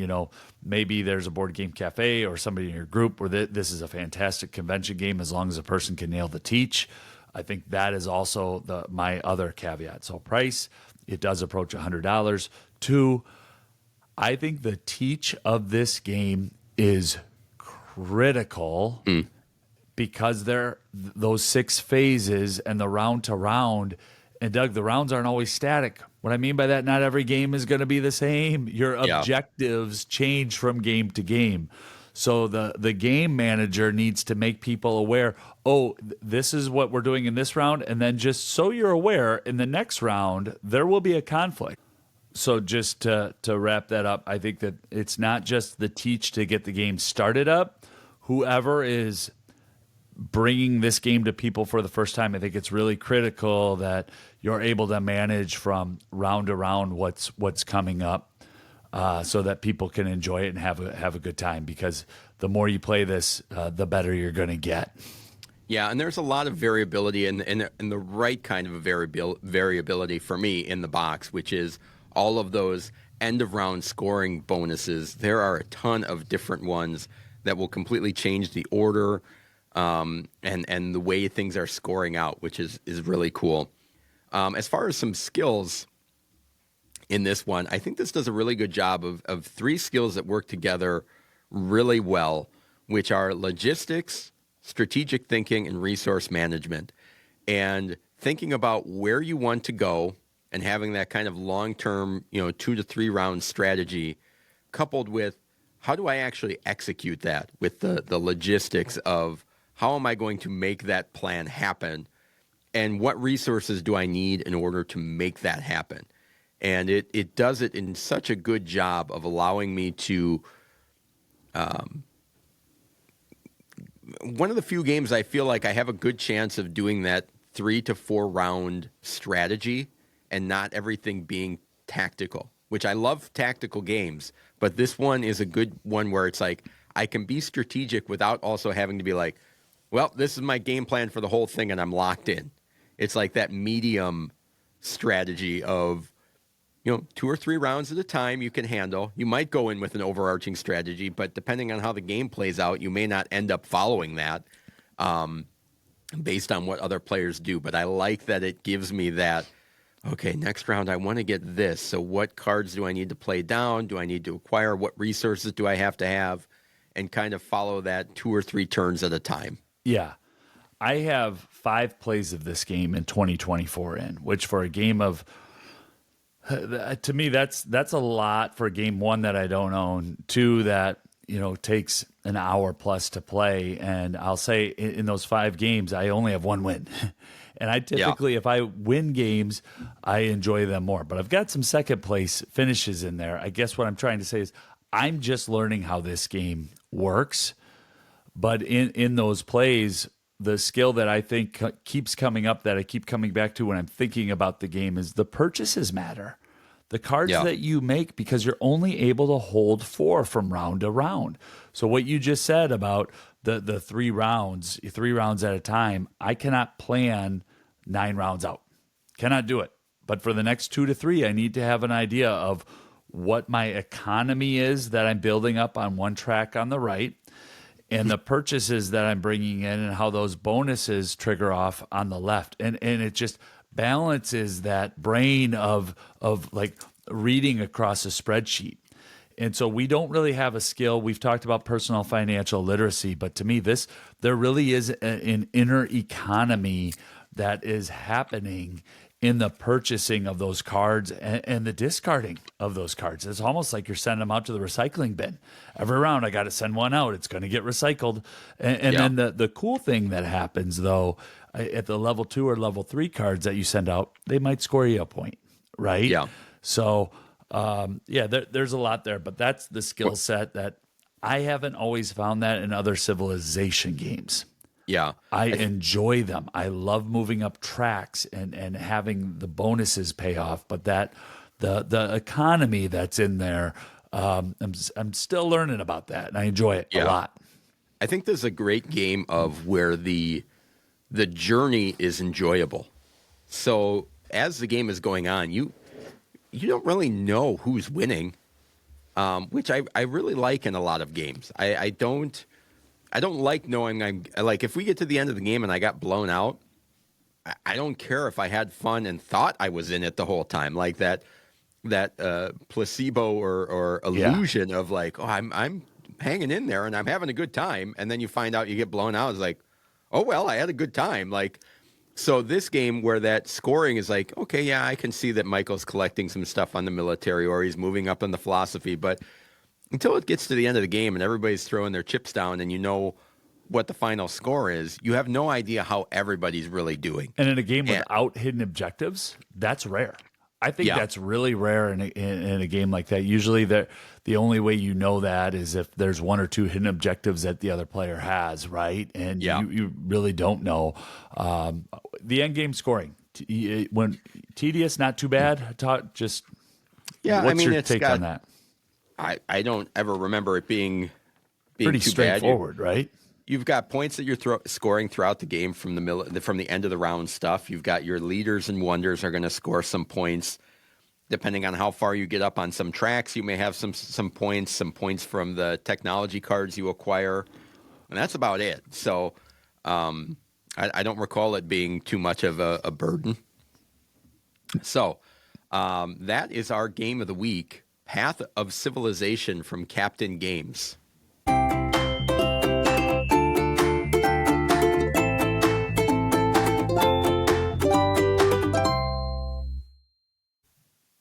Speaker 2: maybe there's a board game cafe or somebody in your group where this is a fantastic convention game as long as a person can nail the teach. I think that is also my other caveat. So price, it does approach $100. 2, I think the teach of this game is critical because those 6 phases and the round to round. And Doug, the rounds aren't always static. What I mean by that, not every game is going to be the same. Your objectives change from game to game. So the game manager needs to make people aware, this is what we're doing in this round. And then just so you're aware, in the next round, there will be a conflict. So just to wrap that up, I think that it's not just the teach to get the game started up. Whoever is bringing this game to people for the first time, I think it's really critical that you're able to manage from round to round what's coming up, so that people can enjoy it and have a good time. Because the more you play this, the better you're going to get.
Speaker 1: Yeah, and there's a lot of variability and the right kind of variability for me in the box, which is all of those end of round scoring bonuses. There are a ton of different ones that will completely change the order and the way things are scoring out, which is really cool. As far as some skills in this one, I think this does a really good job of 3 skills that work together really well, which are logistics, strategic thinking, and resource management. And thinking about where you want to go and having that kind of long-term, 2 to 3 round strategy, coupled with how do I actually execute that with the logistics of how am I going to make that plan happen, and what resources do I need in order to make that happen? And it does it in such a good job of allowing me to one of the few games I feel like I have a good chance of doing that 3 to 4 round strategy and not everything being tactical, which I love tactical games, but this one is a good one where it's like I can be strategic without also having to be like, well, this is my game plan for the whole thing and I'm locked in. It's like that medium strategy of, 2 or 3 rounds at a time you can handle. You might go in with an overarching strategy, but depending on how the game plays out, you may not end up following that based on what other players do. But I like that it gives me that, okay, next round I want to get this. So what cards do I need to play down? Do I need to acquire? What resources do I have to have? And kind of follow that 2 or 3 turns at a time.
Speaker 2: Yeah. I have 5 plays of this game in 2024 in, which for a game of, to me, that's a lot for game 1 that I don't own, 2 that, takes an hour plus to play. And I'll say in those 5 games, I only have 1 win. And I typically, if I win games, I enjoy them more. But I've got some second place finishes in there. I guess what I'm trying to say is I'm just learning how this game works. But in those plays, the skill that I think keeps coming up, that I keep coming back to when I'm thinking about the game, is the purchases matter. The cards that you make, because you're only able to hold 4 from round to round. So what you just said about the 3 rounds at a time, I cannot plan 9 rounds out. Cannot do it. But for the next 2 to 3, I need to have an idea of what my economy is that I'm building up on one track on the right, and the purchases that I'm bringing in and how those bonuses trigger off on the left. And it just balances that brain of like reading across a spreadsheet. And so we don't really have a skill. We've talked about personal financial literacy, but to me, there really is an inner economy that is happening. in the purchasing of those cards and the discarding of those cards. It's almost like you're sending them out to the recycling bin. Every round, I got to send one out. It's going to get recycled. And then the cool thing that happens, though, at the level 2 or level 3 cards that you send out, they might score you a point, right?
Speaker 1: Yeah.
Speaker 2: So, there's a lot there, but that's the skill set that I haven't always found that in other Civilization games.
Speaker 1: Yeah.
Speaker 2: I enjoy them. I love moving up tracks and having the bonuses pay off, but that the economy that's in there, I'm still learning about that, and I enjoy it a lot.
Speaker 1: I think there's a great game of where the journey is enjoyable. So as the game is going on, you don't really know who's winning, which I really like in a lot of games. I don't like knowing if we get to the end of the game and I got blown out, I don't care if I had fun and thought I was in it the whole time. Like that placebo or illusion of like, oh, I'm hanging in there and I'm having a good time, and then you find out you get blown out. It's like, oh well, I had a good time. Like, so this game where that scoring is like, okay, yeah, I can see that Michael's collecting some stuff on the military or he's moving up in the philosophy, but until it gets to the end of the game and everybody's throwing their chips down and you know what the final score is, you have no idea how everybody's really doing.
Speaker 2: And in a game without hidden objectives, that's rare. I think that's really rare in a game like that. Usually the only way you know that is if there's 1 or 2 hidden objectives that the other player has, right? And you really don't know. The end game scoring, when tedious, not too bad. What's your take on that?
Speaker 1: I don't ever remember it being
Speaker 2: pretty
Speaker 1: too
Speaker 2: straightforward,
Speaker 1: bad.
Speaker 2: right?
Speaker 1: You've got points that you're scoring throughout the game from the end of the round stuff. You've got your leaders and wonders are going to score some points. Depending on how far you get up on some tracks, you may have some points from the technology cards you acquire, and that's about it. So I don't recall it being too much of a burden. So that is our game of the week. Path of Civilization from Captain Games.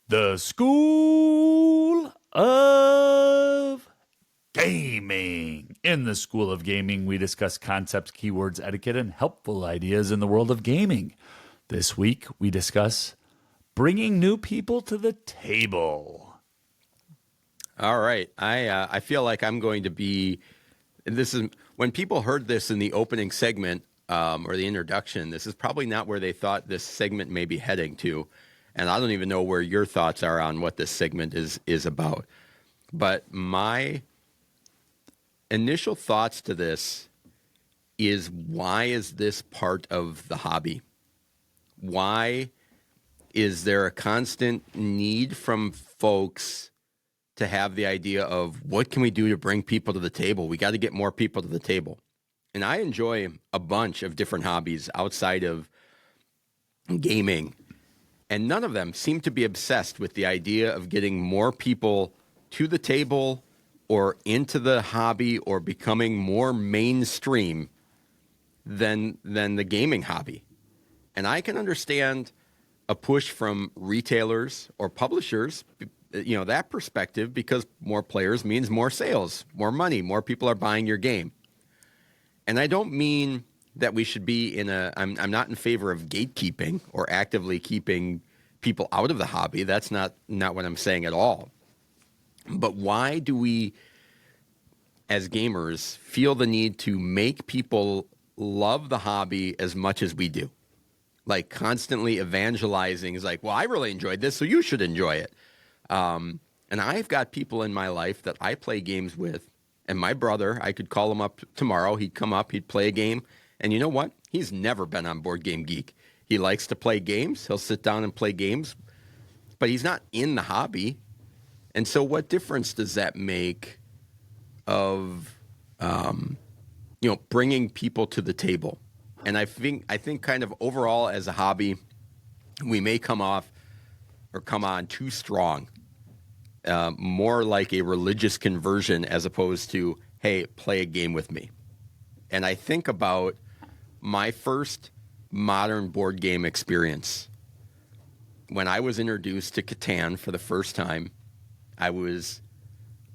Speaker 2: The School of Gaming. In the School of Gaming, we discuss concepts, keywords, etiquette, and helpful ideas in the world of gaming. This week, we discuss bringing new people to the table.
Speaker 1: All right. I feel like I'm going to be. This is when people heard this in the opening segment or the introduction. This is probably not where they thought this segment may be heading to, and I don't even know where your thoughts are on what this segment is about. But my initial thoughts to this is, why is this part of the hobby? Why is there a constant need from folks to have the idea of what can we do to bring people to the table? We got to get more people to the table. And I enjoy a bunch of different hobbies outside of gaming, and none of them seem to be obsessed with the idea of getting more people to the table or into the hobby or becoming more mainstream than the gaming hobby. And I can understand a push from retailers or publishers, that perspective, because more players means more sales, more money, more people are buying your game. And I don't mean that we should be I'm not in favor of gatekeeping or actively keeping people out of the hobby. That's not what I'm saying at all. But why do we, as gamers, feel the need to make people love the hobby as much as we do? Like constantly evangelizing is like, well, I really enjoyed this, so you should enjoy it. And I've got people in my life that I play games with, and my brother, I could call him up tomorrow. He'd come up, he'd play a game. And you know what? He's never been on Board Game Geek. He likes to play games. He'll sit down and play games, but he's not in the hobby. And so what difference does that make of, bringing people to the table? And I think kind of overall as a hobby, we may come on too strong, more like a religious conversion as opposed to, hey, play a game with me. And I think about my first modern board game experience when I was introduced to Catan for the first time,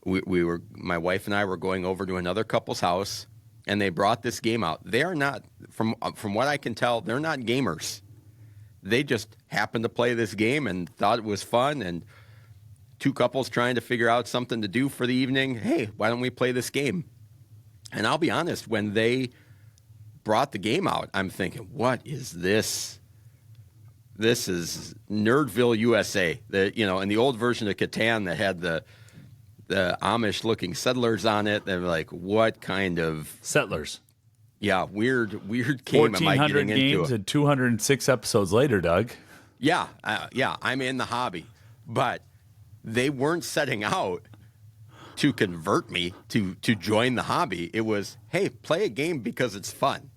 Speaker 1: we were, my wife and I were going over to another couple's house, and they brought this game out. They are not, from what I can tell, they're not gamers. They just happened to play this game and thought it was fun, and two couples trying to figure out something to do for the evening. Hey, why don't we play this game? And I'll be honest, when they brought the game out, I'm thinking, what is this? This is Nerdville, USA. In the old version of Catan that had the Amish-looking settlers on it, they're like, what kind of
Speaker 2: settlers?
Speaker 1: Yeah, weird game am I getting into?
Speaker 2: 1,400 games and 206 episodes later, Doug.
Speaker 1: Yeah, I'm in the hobby, but they weren't setting out to convert me to join the hobby. It was, hey, play a game because it's fun.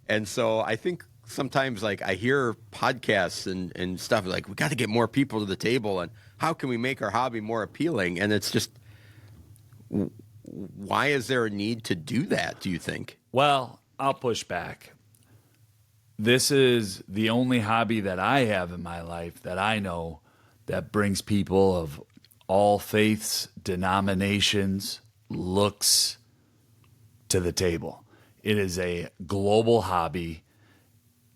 Speaker 1: And so I think sometimes, like, I hear podcasts and stuff like, we got to get more people to the table, and how can we make our hobby more appealing? And it's just, why is there a need to do that, do you think?
Speaker 2: Well, I'll push back. This is the only hobby that I have in my life that I know that brings people of all faiths, denominations, looks to the table. It is a global hobby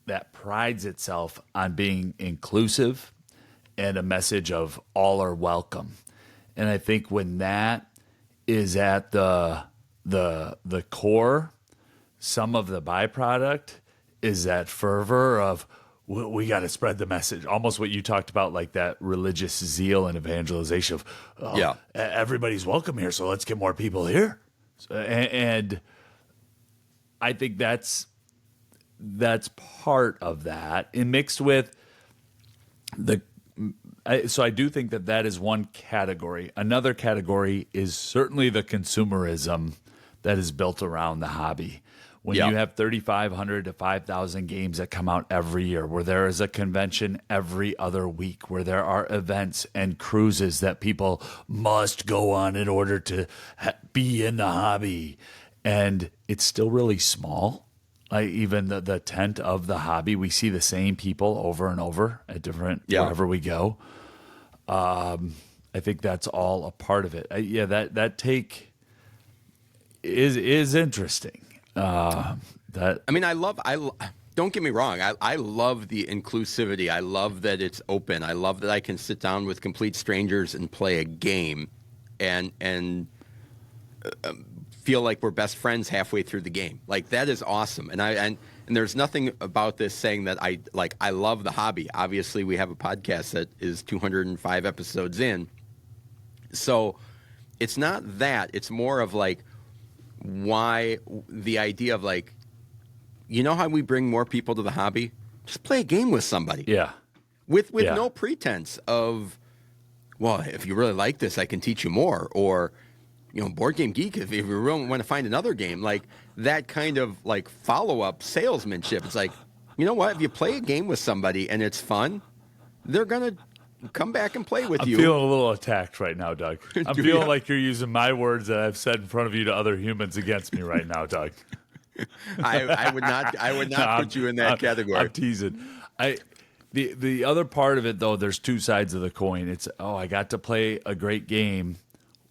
Speaker 2: that prides itself on being inclusive and a message of all are welcome. And I think when that is at the core, some of the byproduct is that fervor of, we got to spread the message. Almost what you talked about, like that religious zeal and evangelization of, everybody's welcome here, so let's get more people here. And I think that's part of that, and mixed with so I do think that is one category. Another category is certainly the consumerism that is built around the hobby. When you have 3,500 to 5,000 games that come out every year, where there is a convention every other week, where there are events and cruises that people must go on in order to be in the hobby, and it's still really small. Like even the tent of the hobby, we see the same people over and over at different wherever we go. I think that's all a part of it. That take is interesting. Don't
Speaker 1: get me wrong. I love the inclusivity. I love that it's open. I love that I can sit down with complete strangers and play a game, and feel like we're best friends halfway through the game. Like, that is awesome. And there's nothing about this saying that I love the hobby. Obviously, we have a podcast that is 205 episodes in. So it's not that. It's more of like, why the idea of, like, you know how we bring more people to the hobby? Just play a game with somebody.
Speaker 2: Yeah.
Speaker 1: With no pretense of, well, if you really like this, I can teach you more. Or, Board Game Geek, if you really want to find another game, like that kind of like follow-up salesmanship. It's like, you know what? If you play a game with somebody and it's fun, they're going to come back and play with you.
Speaker 2: I'm feeling a little attacked right now, Doug. I'm feeling like you're using my words that I've said in front of you to other humans against me right now, Doug.
Speaker 1: I would not put you in that category.
Speaker 2: I'm teasing. The other part of it, though, there's two sides of the coin. It's, I got to play a great game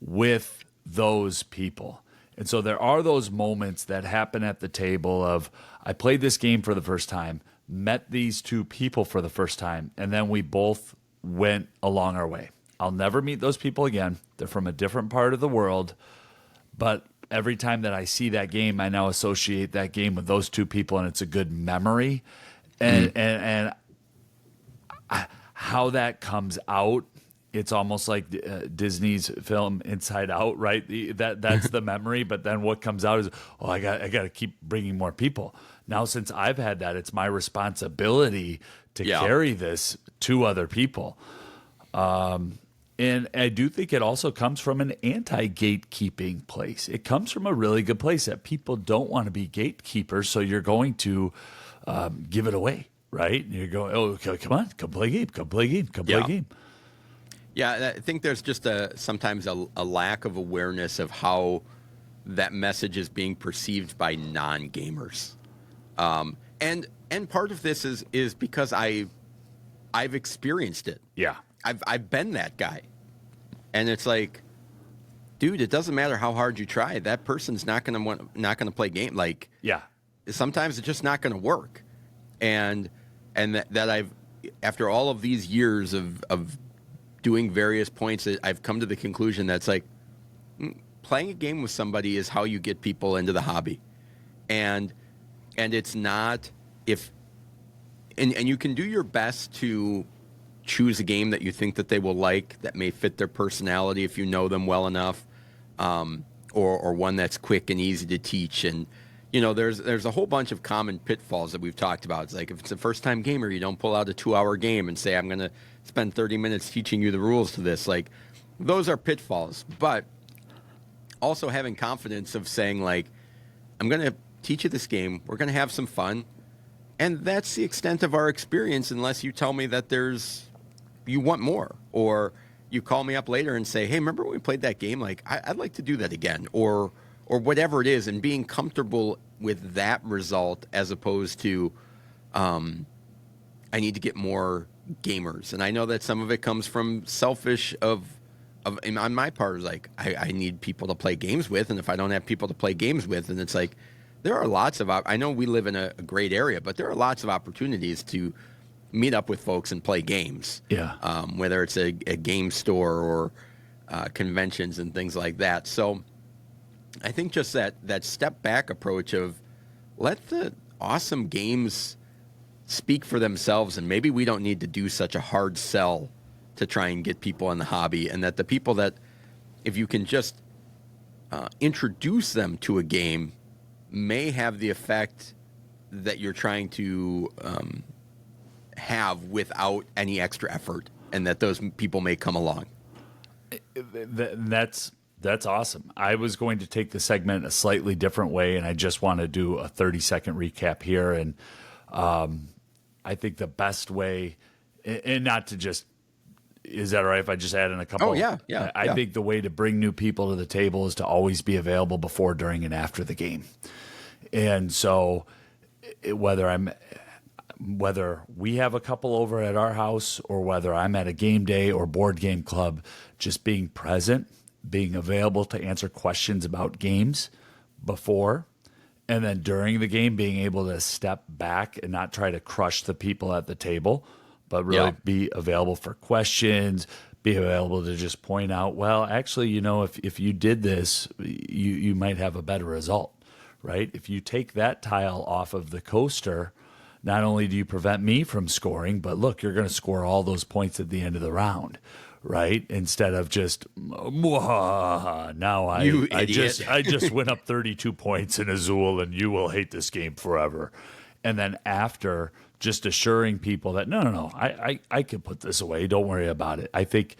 Speaker 2: with those people. And so there are those moments that happen at the table of, I played this game for the first time, met these two people for the first time, and then we both went along our way. I'll never meet those people again. They're from a different part of the world, but every time that I see that game, I now associate that game with those two people, and it's a good memory. And how that comes out, it's almost like Disney's film Inside Out, right? That's the memory, but then what comes out is, I got to keep bringing more people. Now, since I've had that, it's my responsibility to carry this to other people. And I do think it also comes from an anti-gatekeeping place. It comes from a really good place that people don't want to be gatekeepers, so you're going to give it away, right? And you're going, okay, come on, come play a game, come play a game, come play a game.
Speaker 1: Yeah, I think there's just sometimes a lack of awareness of how that message is being perceived by non-gamers. And part of this is because I I've experienced it.
Speaker 2: Yeah.
Speaker 1: I've been that guy. And it's like, dude, it doesn't matter how hard you try. That person's not going to play game. Like,
Speaker 2: Yeah.
Speaker 1: sometimes it's just not going to work. And that I've, after all of these years of doing various points, I've come to the conclusion that's like, playing a game with somebody is how you get people into the hobby. And it's not and you can do your best to choose a game that you think that they will like, that may fit their personality if you know them well enough, or one that's quick and easy to teach. And there's a whole bunch of common pitfalls that we've talked about. It's like, if it's a first-time gamer, you don't pull out a 2-hour game and say, I'm going to spend 30 minutes teaching you the rules to this. Like, those are pitfalls. But also having confidence of saying, like, I'm going to teach you this game. We're going to have some fun. And that's the extent of our experience, unless you tell me that you want more, or you call me up later and say, hey, remember when we played that game? Like, I'd like to do that again, or whatever it is, and being comfortable with that result, as opposed to, I need to get more gamers. And I know that some of it comes from selfish on my part, is like, I need people to play games with, and if I don't have people to play games with, and it's like, there are lots of, I know we live in a great area, but there are lots of opportunities to meet up with folks and play games.
Speaker 2: Yeah.
Speaker 1: Whether it's a game store or conventions and things like that. So I think just that step back approach of, let the awesome games speak for themselves, and maybe we don't need to do such a hard sell to try and get people in the hobby, and that the people that, if you can just introduce them to a game, may have the effect that you're trying to have without any extra effort, and that those people may come along.
Speaker 2: That's awesome. I was going to take the segment a slightly different way, and I just want to do a 30-second recap here. And I think the best way, and not to just, is that all right if I just add in a couple?
Speaker 1: Oh, yeah.
Speaker 2: I think the way to bring new people to the table is to always be available before, during, and after the game. And so whether we have a couple over at our house, or whether I'm at a game day or board game club, just being present, being available to answer questions about games before, and then during the game, being able to step back and not try to crush the people at the table, but really be available for questions, be available to just point out, well, actually, if you did this, you might have a better result, right? If you take that tile off of the coaster, not only do you prevent me from scoring, but look, you're going to score all those points at the end of the round, right? Instead of just, now I just went up 32 points in Azul, and you will hate this game forever. And then after, just assuring people that, no, I can put this away. Don't worry about it. I think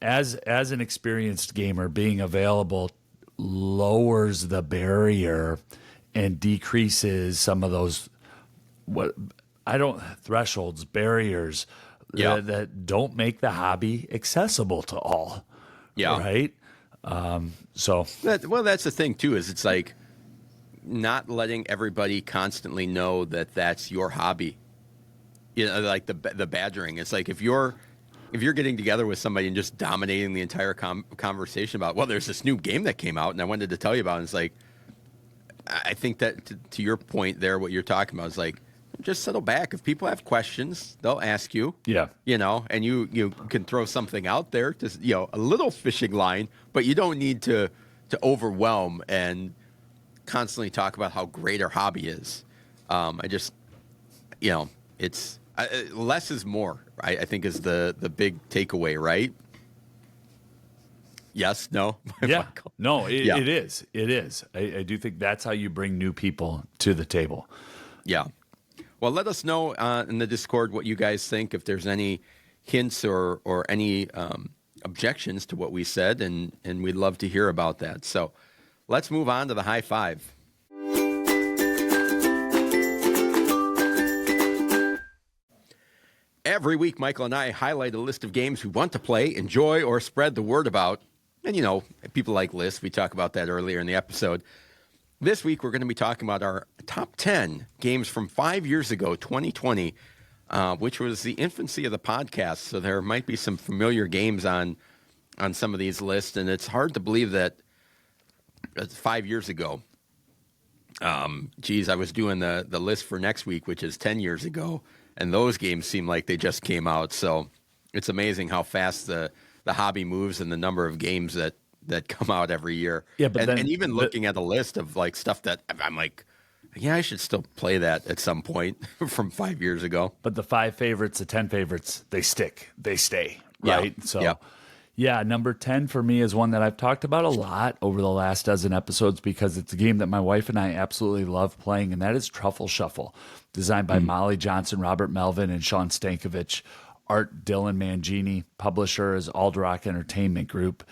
Speaker 2: as an experienced gamer, being available lowers the barrier and decreases some of those thresholds, barriers that don't make the hobby accessible to all. Yeah. Right.
Speaker 1: That's the thing too, is it's like not letting everybody constantly know that that's your hobby. Like the badgering. It's like, if you're getting together with somebody and just dominating the entire conversation about, well, there's this new game that came out and I wanted to tell you about it. And it's like, I think that to your point there, what you're talking about is like, just settle back. If people have questions, they'll ask you.
Speaker 2: Yeah.
Speaker 1: And you can throw something out there, just, a little fishing line, but you don't need to overwhelm and constantly talk about how great our hobby is. It's less is more, I think, is the big takeaway, right? Yes, no?
Speaker 2: Yeah, no, it is. It is. I do think that's how you bring new people to the table.
Speaker 1: Yeah. Well, let us know in the Discord what you guys think, if there's any hints or any objections to what we said, and we'd love to hear about that. So let's move on to the high five. Every week, Michael and I highlight a list of games we want to play, enjoy, or spread the word about. And, people like lists. We talked about that earlier in the episode. This week, we're going to be talking about our top 10 games from 5 years ago, 2020, which was the infancy of the podcast. So there might be some familiar games on some of these lists, and it's hard to believe that 5 years ago. I was doing the list for next week, which is 10 years ago, and those games seem like they just came out. So it's amazing how fast the hobby moves and the number of games that come out every year.
Speaker 2: Yeah, but
Speaker 1: and even looking at a list of like stuff that I'm like, yeah, I should still play that at some point from 5 years ago.
Speaker 2: But the 5 favorites, the 10 favorites, they stick, they stay, right?
Speaker 1: Yeah.
Speaker 2: So,
Speaker 1: yeah.
Speaker 2: Yeah, number 10 for me is one that I've talked about a lot over the last dozen episodes because it's a game that my wife and I absolutely love playing, and that is Truffle Shuffle, designed by Molly Johnson, Robert Melvin, and Sean Stankovich. Art, Dylan Mangini. Publisher is Alderock Entertainment Group.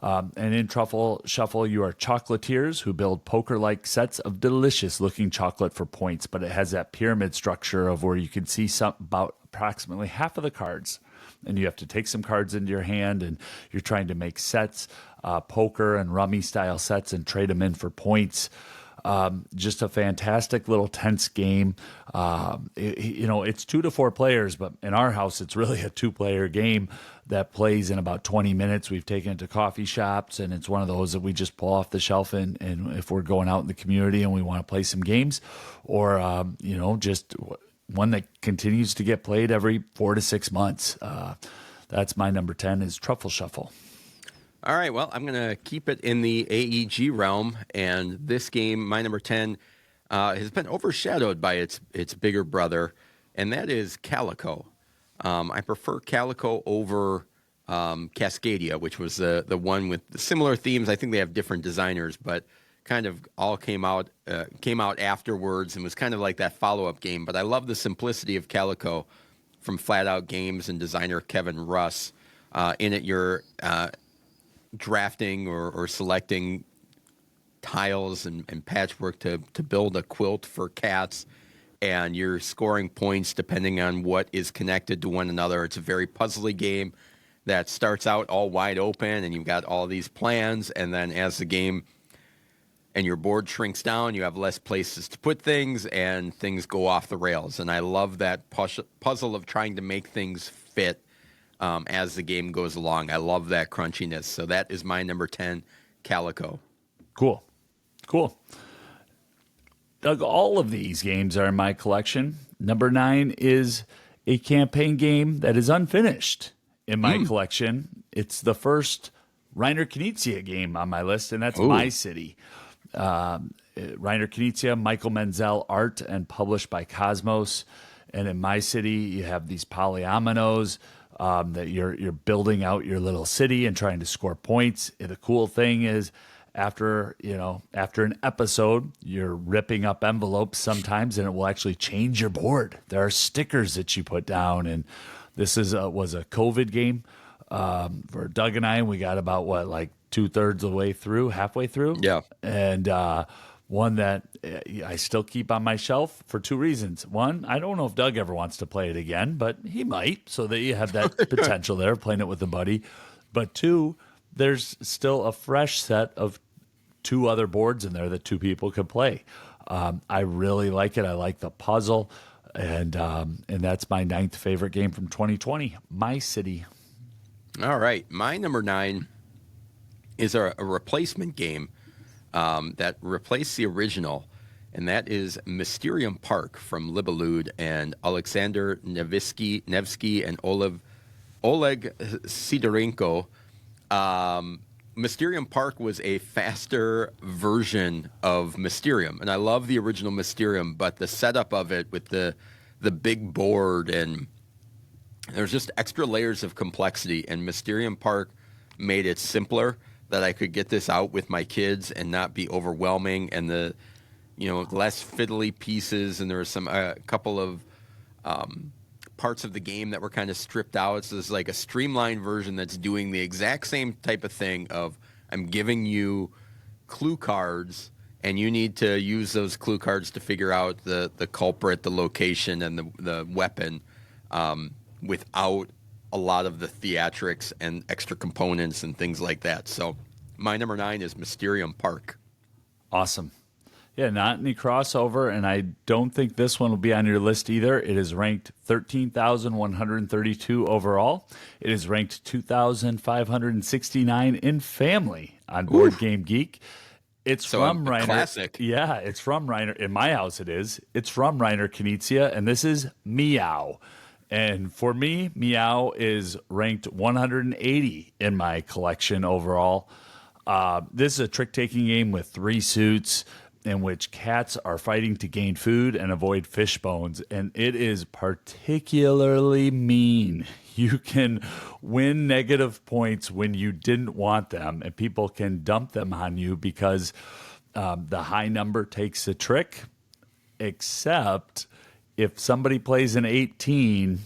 Speaker 2: And in Truffle Shuffle, you are chocolatiers who build poker-like sets of delicious-looking chocolate for points, but it has that pyramid structure of where you can see about approximately half of the cards. And you have to take some cards into your hand, and you're trying to make sets, poker and rummy style sets, and trade them in for points. Just a fantastic little tense game. It's 2 to 4 players, but in our house, it's really a 2-player game that plays in about 20 minutes. We've taken it to coffee shops, and it's one of those that we just pull off the shelf. And if we're going out in the community and we want to play some games, or, just one that continues to get played every 4 to 6 months. That's my number 10 is Truffle Shuffle.
Speaker 1: All right, well, I'm going to keep it in the AEG realm, and this game, my number 10, has been overshadowed by its bigger brother, and that is Calico. I prefer Calico over Cascadia, which was the one with similar themes. I think they have different designers, but kind of all came out afterwards and was kind of like that follow-up game. But I love the simplicity of Calico from Flat Out Games and designer Kevin Russ. In it, you're drafting or selecting tiles and patchwork to build a quilt for cats, and you're scoring points depending on what is connected to one another. It's a very puzzly game that starts out all wide open, and you've got all these plans, and then as the game and your board shrinks down, you have less places to put things, and things go off the rails. And I love that puzzle of trying to make things fit as the game goes along. I love that crunchiness. So that is my number 10, Calico.
Speaker 2: Cool. Doug, all of these games are in my collection. Number 9 is a campaign game that is unfinished in my collection. It's the first Reiner Knizia game on my list, and that's My City. Reiner Knizia, Michael Menzel art, and published by Kosmos. And in My City, you have these polyominoes that you're building out your little city and trying to score points. And the cool thing is, after an episode, you're ripping up envelopes sometimes, and it will actually change your board. There are stickers that you put down, and this was a COVID game for Doug and I, and we got about 2/3 of the way through, halfway through.
Speaker 1: Yeah.
Speaker 2: And one that I still keep on my shelf for 2 reasons. One, I don't know if Doug ever wants to play it again, but he might, so that you have that potential there of playing it with a buddy. But 2, there's still a fresh set of 2 other boards in there that 2 people could play. I really like it. I like the puzzle, and that's my 9th favorite game from 2020, My City.
Speaker 1: All right. My number 9 is a replacement game that replaced the original, and that is Mysterium Park from Libelud and Alexander Nevsky and Oleg Sidorenko. Mysterium Park was a faster version of Mysterium, and I love the original Mysterium, but the setup of it with the big board, and there's just extra layers of complexity, and Mysterium Park made it simpler that I could get this out with my kids and not be overwhelming, and the less fiddly pieces, and there was a couple of parts of the game that were kind of stripped out. So there's like a streamlined version that's doing the exact same type of thing of, I'm giving you clue cards, and you need to use those clue cards to figure out the culprit, the location, and the weapon without a lot of the theatrics and extra components and things like that. So my number 9 is Mysterium Park.
Speaker 2: Awesome. Yeah, not any crossover, and I don't think this one will be on your list either. It is ranked 13,132 overall. It is ranked 2,569 in family on Board Game Geek. It's
Speaker 1: So
Speaker 2: from
Speaker 1: a
Speaker 2: Reiner.
Speaker 1: classic.
Speaker 2: Yeah, it's from Reiner. In my house, it is. It's from Reiner Knizia, and this is Meow. And for me, Meow is ranked 180 in my collection overall. This is a trick-taking game with 3 suits in which cats are fighting to gain food and avoid fish bones, and it is particularly mean. You can win negative points when you didn't want them, and people can dump them on you because the high number takes a trick, except if somebody plays an 18,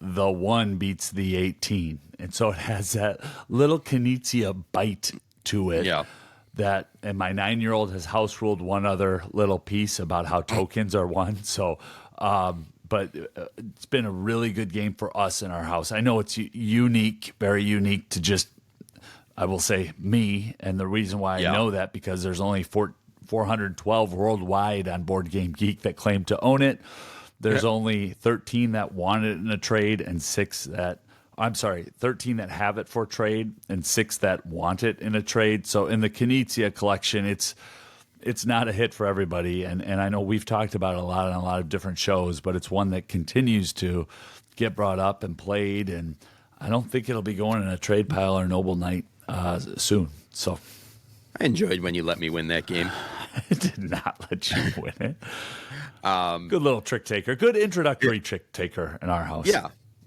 Speaker 2: the 1 beats the 18. And so it has that little Knizia bite to it.
Speaker 1: Yeah.
Speaker 2: That, and my 9-year-old has house ruled one other little piece about how tokens are won. So, but it's been a really good game for us in our house. I know it's unique, very unique to just, I will say, me. And the reason why I know that, because there's only 412 worldwide on Board Game Geek that claim to own it. There's only 13 that want it in a trade and 13 that have it for trade and 6 that want it in a trade. So in the Knizia collection, it's not a hit for everybody. And I know we've talked about it a lot on a lot of different shows, but it's one that continues to get brought up and played. And I don't think it'll be going in a trade pile or Noble Knight soon. So
Speaker 1: I enjoyed when you let me win that game.
Speaker 2: I did not let you win it. Good little trick taker. Good introductory trick taker in our house.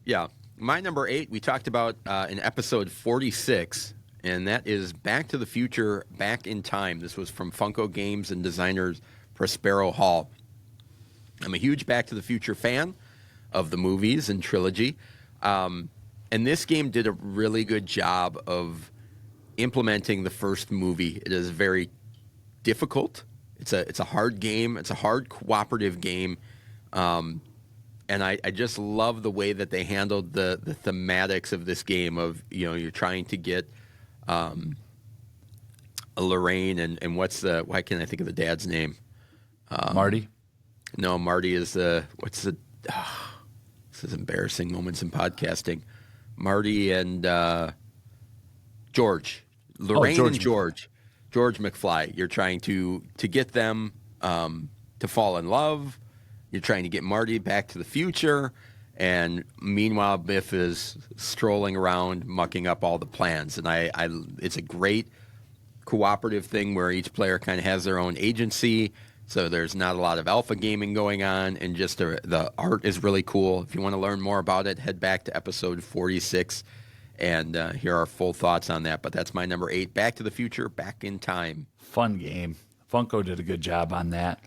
Speaker 1: Yeah. My number 8, we talked about in episode 46, and that is Back to the Future, Back in Time. This was from Funko Games and designers Prospero Hall. I'm a huge Back to the Future fan of the movies and trilogy. And this game did a really good job of implementing the first movie. It is very difficult. It's a hard game. It's a hard cooperative game. And I just love the way that they handled the thematics of this game of, you're trying to get a Lorraine and why can't I think of the dad's name?
Speaker 2: Marty?
Speaker 1: No, Marty is this is embarrassing moments in podcasting. Marty and George. Lorraine and George McFly. You're trying to get them to fall in love. You're trying to get Marty back to the future, and meanwhile Biff is strolling around mucking up all the plans. And it's a great cooperative thing where each player kind of has their own agency, so there's not a lot of alpha gaming going on, and just the art is really cool. If you want to learn more about it, head back to episode 46 and hear our full thoughts on that. But that's my number 8, Back to the Future, Back in Time.
Speaker 2: Fun game. Funko did a good job on that.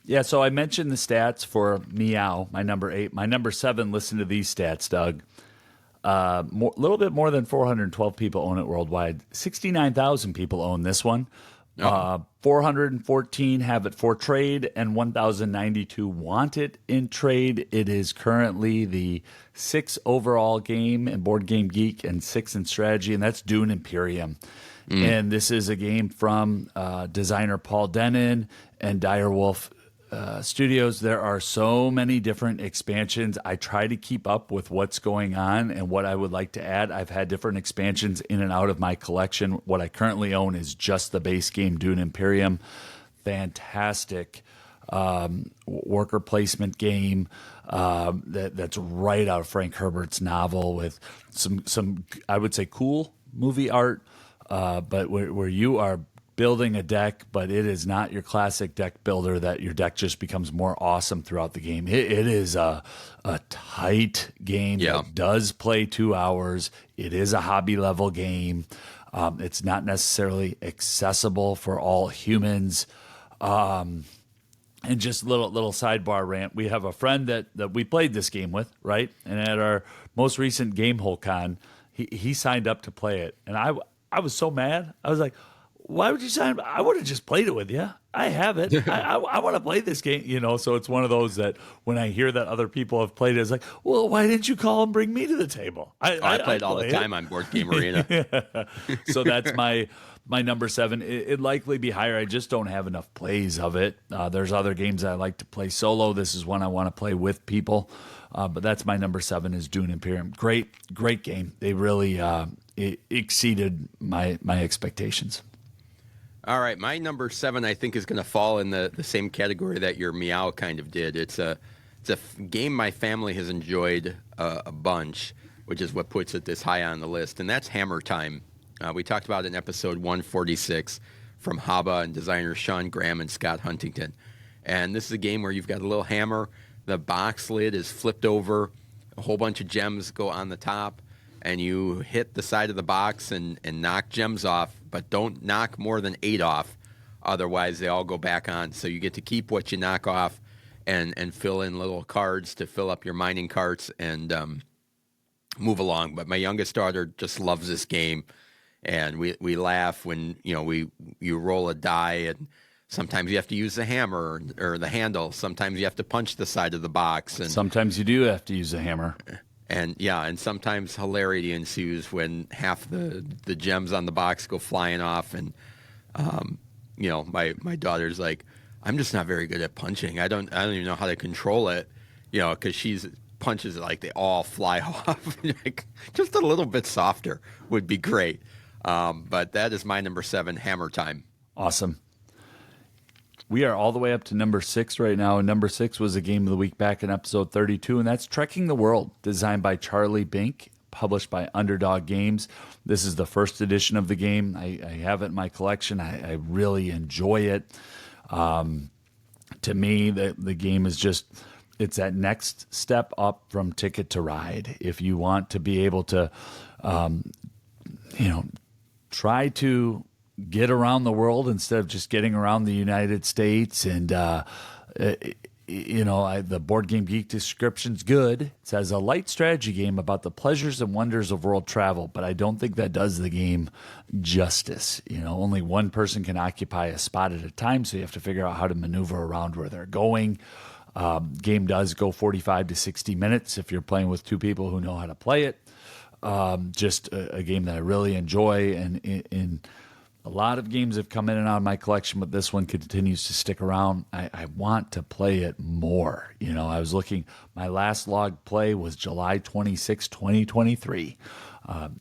Speaker 2: Yeah, so I mentioned the stats for Meow, my number 8. My number 7, listen to these stats, Doug. A little bit more than 412 people own it worldwide. 69,000 people own this one. 414 have it for trade, and 1,092 want it in trade. It is currently the 6th overall game in Board Game Geek and 6th in strategy, and that's Dune Imperium. And this is a game from designer Paul Denon and Direwolf Studios. There are so many different expansions. I try to keep up with what's going on and what I would like to add. I've had different expansions in and out of my collection. What I currently own is just the base game, Dune Imperium. Fantastic worker placement game that's right out of Frank Herbert's novel, with some I would say cool movie art, but where you are building a deck, but it is not your classic deck builder that your deck just becomes more awesome throughout the game. It is a tight game that does play 2 hours. It is a hobby level game. It's not necessarily accessible for all humans. And just little sidebar rant. We have a friend that we played this game with, right? And at our most recent Game Hole Con, he signed up to play it. And I was so mad. I was like, why would you sign up? I would have just played it with you. I have it. I want to play this game, So it's one of those that when I hear that other people have played it, it's like, well, why didn't you call and bring me to the table?
Speaker 1: I played all the time on Board Game Arena.
Speaker 2: So that's my my number 7. It'd likely be higher. I just don't have enough plays of it. There's other games I like to play solo. This is one I want to play with people. But that's my number 7 is Dune Imperium. Great game. They really exceeded my expectations.
Speaker 1: All right, my number 7 I think is going to fall in the same category that your Meow kind of did. It's a game my family has enjoyed a bunch, which is what puts it this high on the list, and that's Hammer Time. We talked about it in episode 146 from Haba and designers Sean Graham and Scott Huntington. And this is a game where you've got a little hammer, the box lid is flipped over, a whole bunch of gems go on the top, and you hit the side of the box and knock gems off, but don't knock more than 8 off. Otherwise, they all go back on. So you get to keep what you knock off and fill in little cards to fill up your mining carts and move along. But my youngest daughter just loves this game. And we laugh when, you roll a die, and sometimes you have to use the hammer or the handle. Sometimes you have to punch the side of the box. And
Speaker 2: sometimes you do have to use a hammer.
Speaker 1: And sometimes hilarity ensues when half the gems on the box go flying off, and my daughter's like, I'm just not very good at punching. I don't even know how to control it, because she's punches like they all fly off. Like, just a little bit softer would be great. But that is my number 7, Hammer Time.
Speaker 2: Awesome. We are all the way up to number 6 right now, and number 6 was a game of the week back in episode 32, and that's Trekking the World, designed by Charlie Bink, published by Underdog Games. This is the first edition of the game. I have it in my collection. I really enjoy it. To me, the game is just, it's that next step up from Ticket to Ride. If you want to be able to, try to get around the world instead of just getting around the United States. And, the Board Game Geek description's good. It says a light strategy game about the pleasures and wonders of world travel, but I don't think that does the game justice. Only one person can occupy a spot at a time, so you have to figure out how to maneuver around where they're going. Game does go 45 to 60 minutes if you're playing with 2 people who know how to play it. Just a game that I really enjoy, and in a lot of games have come in and out of my collection, but this one continues to stick around. I want to play it more. I was looking, my last log play was July 26, 2023.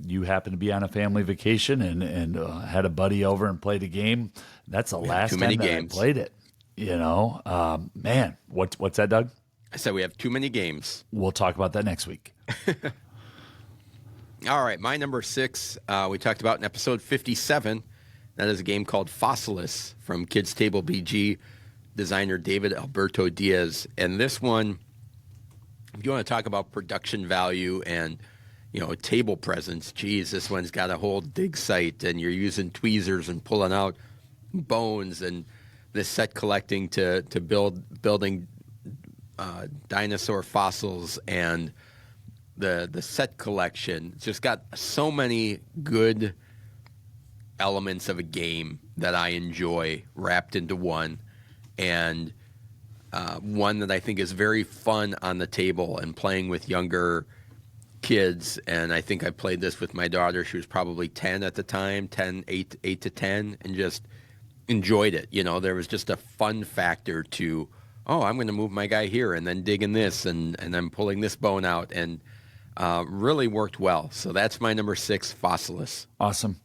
Speaker 2: You happened to be on a family vacation and had a buddy over and played a game. That's the last time that I played it. Man, what's that, Doug?
Speaker 1: I said we have too many games.
Speaker 2: We'll talk about that next week.
Speaker 1: All right, my number 6, we talked about in episode 57. That is a game called Fossilis from Kids Table BG, designer David Alberto Diaz. And this one, if you want to talk about production value and, table presence, geez, this one's got a whole dig site, and you're using tweezers and pulling out bones and this set collecting to building dinosaur fossils, and the set collection. It's just got so many good elements of a game that I enjoy wrapped into one, and one that I think is very fun on the table and playing with younger kids. And I think I played this with my daughter. She was probably 10 at the time, 8 to 10, and just enjoyed it. There was just a fun factor to, I'm going to move my guy here and then digging this and then pulling this bone out, and really worked well. So that's my number 6, Fossilis.
Speaker 2: Awesome.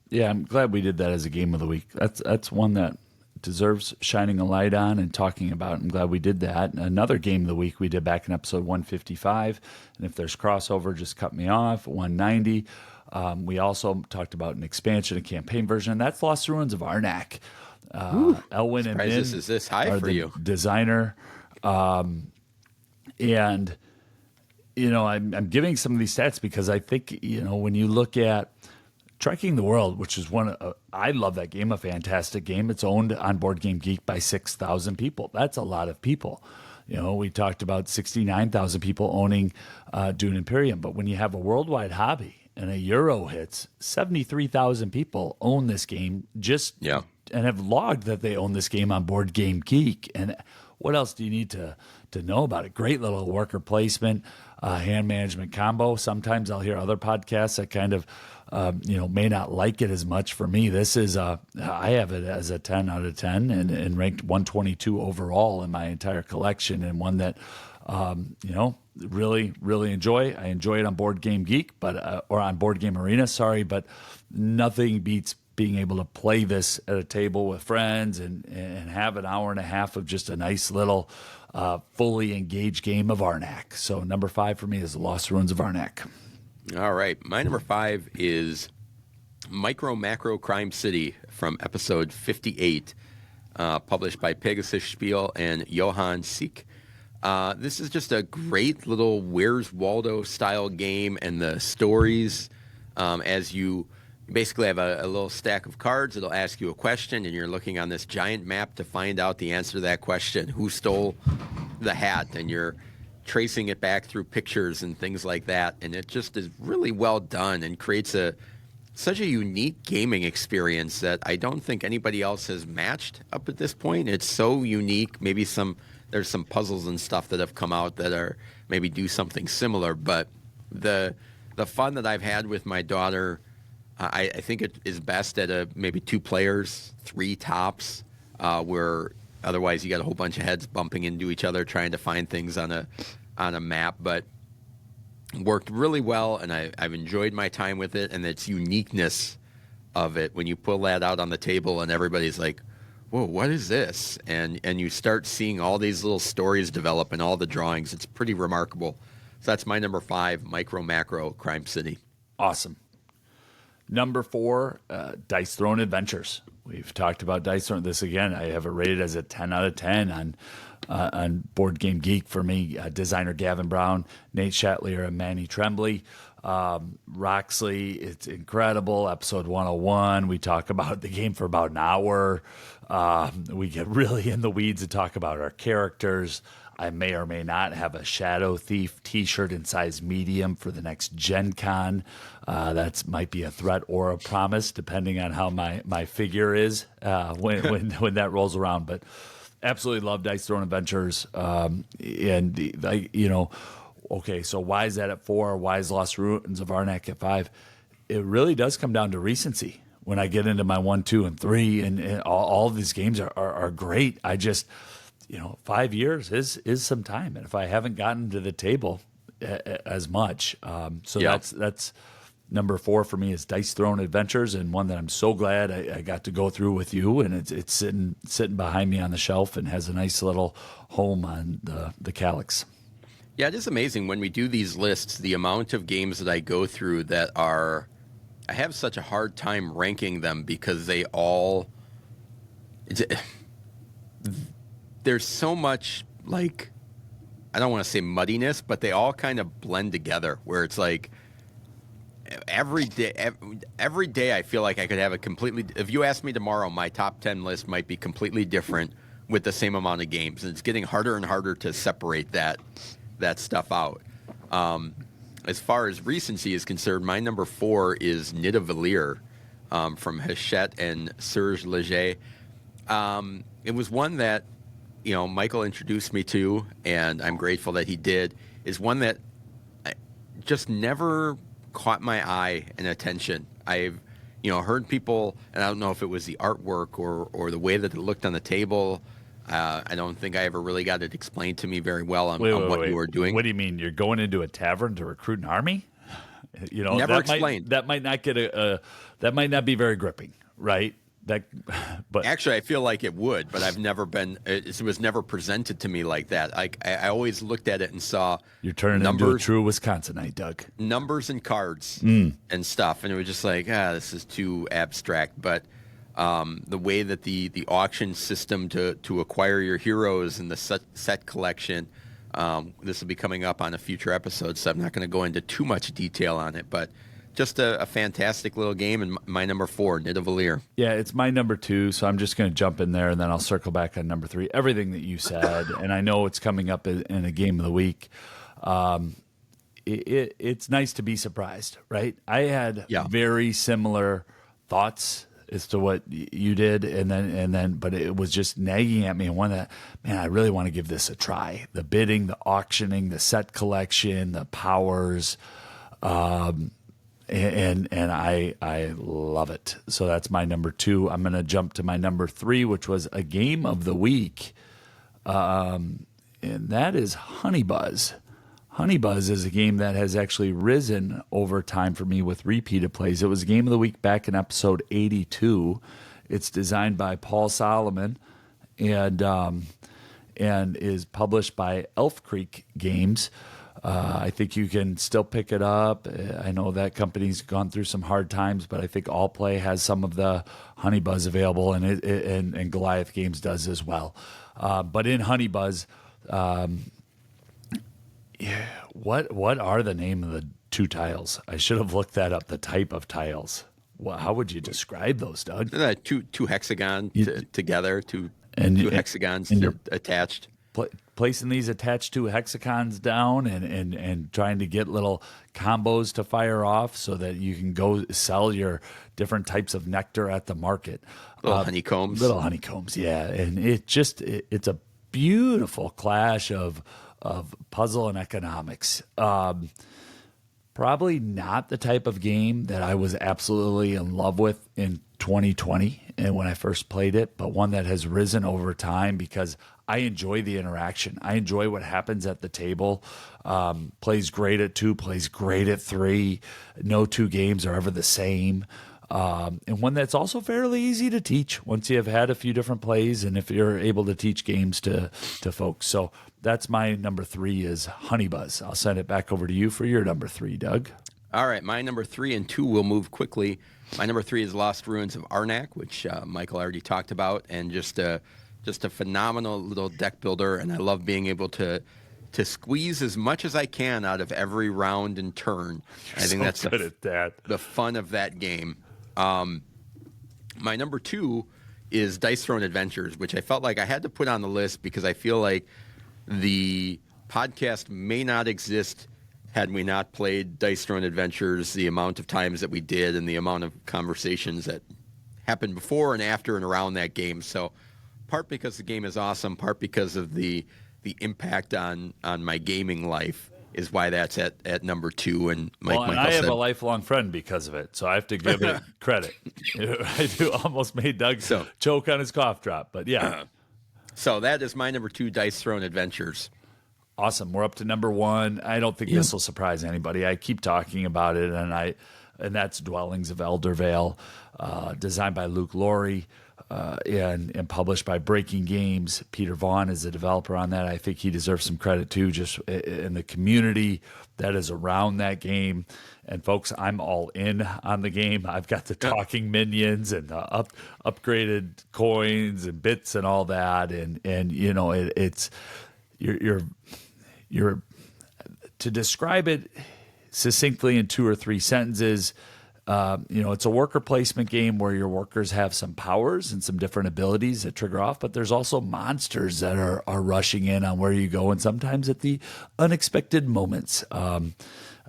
Speaker 2: Yeah, I'm glad we did that as a game of the week. That's one that deserves shining a light on and talking about. I'm glad we did that. Another game of the week we did back in episode 155, and if there's crossover, just cut me off, 190. We also talked about an expansion, a campaign version, and that's Lost Ruins of Arnak. Elwyn and Min
Speaker 1: is this high
Speaker 2: are
Speaker 1: for
Speaker 2: the
Speaker 1: you?
Speaker 2: Designer. And, I'm giving some of these stats because I think, when you look at Trekking the World, which is I love that game, a fantastic game. It's owned on Board Game Geek by 6,000 people. That's a lot of people. We talked about 69,000 people owning Dune Imperium. But when you have a worldwide hobby and a Euro hits, 73,000 people own this game and have logged that they own this game on Board Game Geek. And What else do you need to know about it? Great little worker placement, hand management combo. Sometimes I'll hear other podcasts that kind of, may not like it as much. For me, this is I have it as a 10 out of 10 and ranked 122 overall in my entire collection, and one that, really, really enjoy. I enjoy it on Board Game Geek, or on Board Game Arena, sorry, but nothing beats being able to play this at a table with friends and have an hour and a half of just a nice little fully engaged game of Arnak. So number 5 for me is The Lost Ruins of Arnak.
Speaker 1: All right. My number 5 is Micro Macro Crime City from episode 58, published by Pegasus Spiel and Johann Sick. This is just a great little Where's Waldo style game, and the stories, as you basically have a little stack of cards. It'll ask you a question, and you're looking on this giant map to find out the answer to that question. Who stole the hat? And you're tracing it back through pictures and things like that. And it just is really well done and creates such a unique gaming experience that I don't think anybody else has matched up at this point. It's so unique. Maybe there's some puzzles and stuff that have come out that are maybe do something similar. But the fun that I've had with my daughter, I think it is best at maybe 2 players, 3 tops, where otherwise you got a whole bunch of heads bumping into each other trying to find things on a map. But worked really well, and I've enjoyed my time with it, and its uniqueness of it when you pull that out on the table and everybody's like, whoa, what is this? And you start seeing all these little stories develop and all the drawings. It's pretty remarkable. So that's my number 5, Micro Macro Crime City.
Speaker 2: Awesome. Number 4, Dice Throne Adventures. We've talked about Dice Throne. This again, I have it rated as a 10 out of 10 on Board Game Geek for me. Designer Gavin Brown, Nate Chatlier, and Manny Tremblay. Roxley, it's incredible. Episode 101, we talk about the game for about an hour. We get really in the weeds and talk about our characters. I may or may not have a Shadow Thief t-shirt in size medium for the next Gen Con. That might be a threat or a promise, depending on how my figure is when that rolls around. But absolutely love Dice Throne Adventures. Okay, so why is that at 4? Why is Lost Ruins of Arnak at 5? It really does come down to recency. When I get into my 1, 2, and 3, and all of these games are great. I just, 5 years is some time, and if I haven't gotten to the table as much, that's number 4 for me is Dice Throne Adventures, and one that I'm so glad I got to go through with you, and it's sitting behind me on the shelf and has a nice little home on the Calyx.
Speaker 1: Yeah, it is amazing when we do these lists, the amount of games that I go through that I have such a hard time ranking them because there's so much, like, I don't want to say muddiness, but they all kind of blend together where it's like every day I feel like I could have if you ask me tomorrow, my top 10 list might be completely different with the same amount of games. And it's getting harder and harder to separate that stuff out. As far as recency is concerned, my number 4 is Nidavellir from Hachette and Serge Leger. It was one that, Michael introduced me to, and I'm grateful that he did, is one that just never caught my eye and attention. I've, heard people, and I don't know if it was the artwork or the way that it looked on the table. I don't think I ever really got it explained to me very well on what you were doing.
Speaker 2: What do you mean? You're going into a tavern to recruit an army?
Speaker 1: Never explained.
Speaker 2: That might not get that might not be very gripping, right? But
Speaker 1: actually, I feel like it would, but I've never been. It was never presented to me like that. I always looked at it and saw
Speaker 2: you're turning into a true Wisconsinite, Doug.
Speaker 1: Numbers and cards and stuff, and it was just like, this is too abstract. But the way that the auction system to acquire your heroes and the set collection, this will be coming up on a future episode, so I'm not going to go into too much detail on it, but just a fantastic little game, and my number 4, Nidavellir. Yeah,
Speaker 2: it's my number 2, so I'm just going to jump in there, and then I'll circle back on number 3. Everything that you said, and I know it's coming up in a game of the week. It's nice to be surprised, right? I had very similar thoughts as to what you did, and then, but it was just nagging at me. And one that, man, I really want to give this a try. The bidding, the auctioning, the set collection, the powers, and I love it. So that's my number 2. I'm going to jump to my number 3, which was a game of the week, and that is Honey Buzz. Honey Buzz is a game that has actually risen over time for me with repeated plays. It was game of the week back in episode 82. It's designed by Paul Solomon and is published by Elf Creek Games. I think you can still pick it up. I know that company's gone through some hard times, but I think All Play has some of the Honey Buzz available, and Goliath Games does as well. But in Honey Buzz, what are the name of the 2 tiles? I should have looked that up. The type of tiles. Well, how would you describe those, Doug?
Speaker 1: Two hexagons together, two hexagons attached.
Speaker 2: Placing these attached 2 hexagons down and trying to get little combos to fire off so that you can go sell your different types of nectar at the market.
Speaker 1: Little honeycombs,
Speaker 2: yeah. And it's a beautiful clash of puzzle and economics. Probably not the type of game that I was absolutely in love with in 2020 and when I first played it, but one that has risen over time because I enjoy the interaction. I enjoy what happens at the table. Plays great at 2, plays great at 3. No 2 games are ever the same. And one that's also fairly easy to teach once you have had a few different plays and if you're able to teach games to folks. So that's my number 3 is Honey Buzz. I'll send it back over to you for your number 3, Doug.
Speaker 1: All right, my number 3 and 2 will move quickly. My number 3 is Lost Ruins of Arnak, which Michael already talked about, and just a phenomenal little deck builder. And I love being able to squeeze as much as I can out of every round and turn. I think that's the fun of that game. My number 2 is Dice Throne Adventures, which I felt like I had to put on the list because I feel like the podcast may not exist had we not played Dice Throne Adventures the amount of times that we did and the amount of conversations that happened before and after and around that game. So part because the game is awesome, part because of the impact on my gaming life is why that's at number 2. And
Speaker 2: I have a lifelong friend because of it, so I have to give it credit. I do almost made Doug choke on his cough drop, but yeah.
Speaker 1: So that is my number 2, Dice Throne Adventures.
Speaker 2: Awesome. We're up to number 1. I don't think this will surprise anybody. I keep talking about it, and that's Dwellings of Eldervale, designed by Luke Laurie. And published by Breaking Games. Peter Vaughn is the developer on that. I think he deserves some credit too, just in the community that is around that game. And folks, I'm all in on the game. I've got the talking minions and upgraded coins and bits and all that. And you know, it's you're to describe it succinctly in 2 or 3 sentences. It's a worker placement game where your workers have some powers and some different abilities that trigger off, but there's also monsters that are rushing in on where you go, and sometimes at the unexpected moments.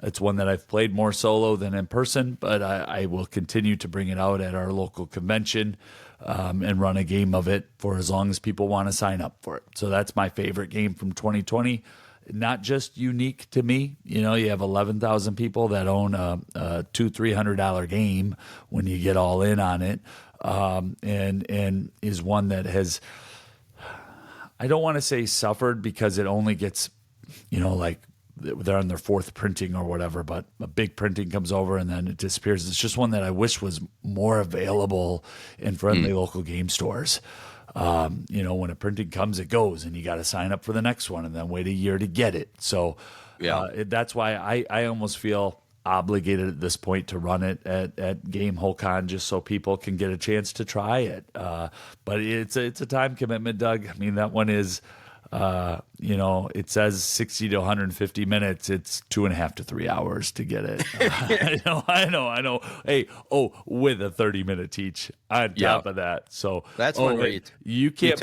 Speaker 2: It's one that I've played more solo than in person, but I will continue to bring it out at our local convention and run a game of it for as long as people want to sign up for it. So that's my favorite game from 2020. Not just unique to me. You know, you have 11,000 people that own a $200-$300 game when you get all in on it, and is one that has, I don't want to say suffered because it only gets, like they're on their 4th printing or whatever, but a big printing comes over and then it disappears. It's just one that I wish was more available in friendly local game stores. When a printing comes, it goes, and you got to sign up for the next one and then wait a year to get it. So that's why I almost feel obligated at this point to run it at Game Holcon just so people can get a chance to try it. But it's a time commitment, Doug. I mean, that one is, it says 60 to 150 minutes. It's 2.5 to 3 hours to get it. I know. Hey, with a 30-minute teach on top of that. So
Speaker 1: that's one where
Speaker 2: you can't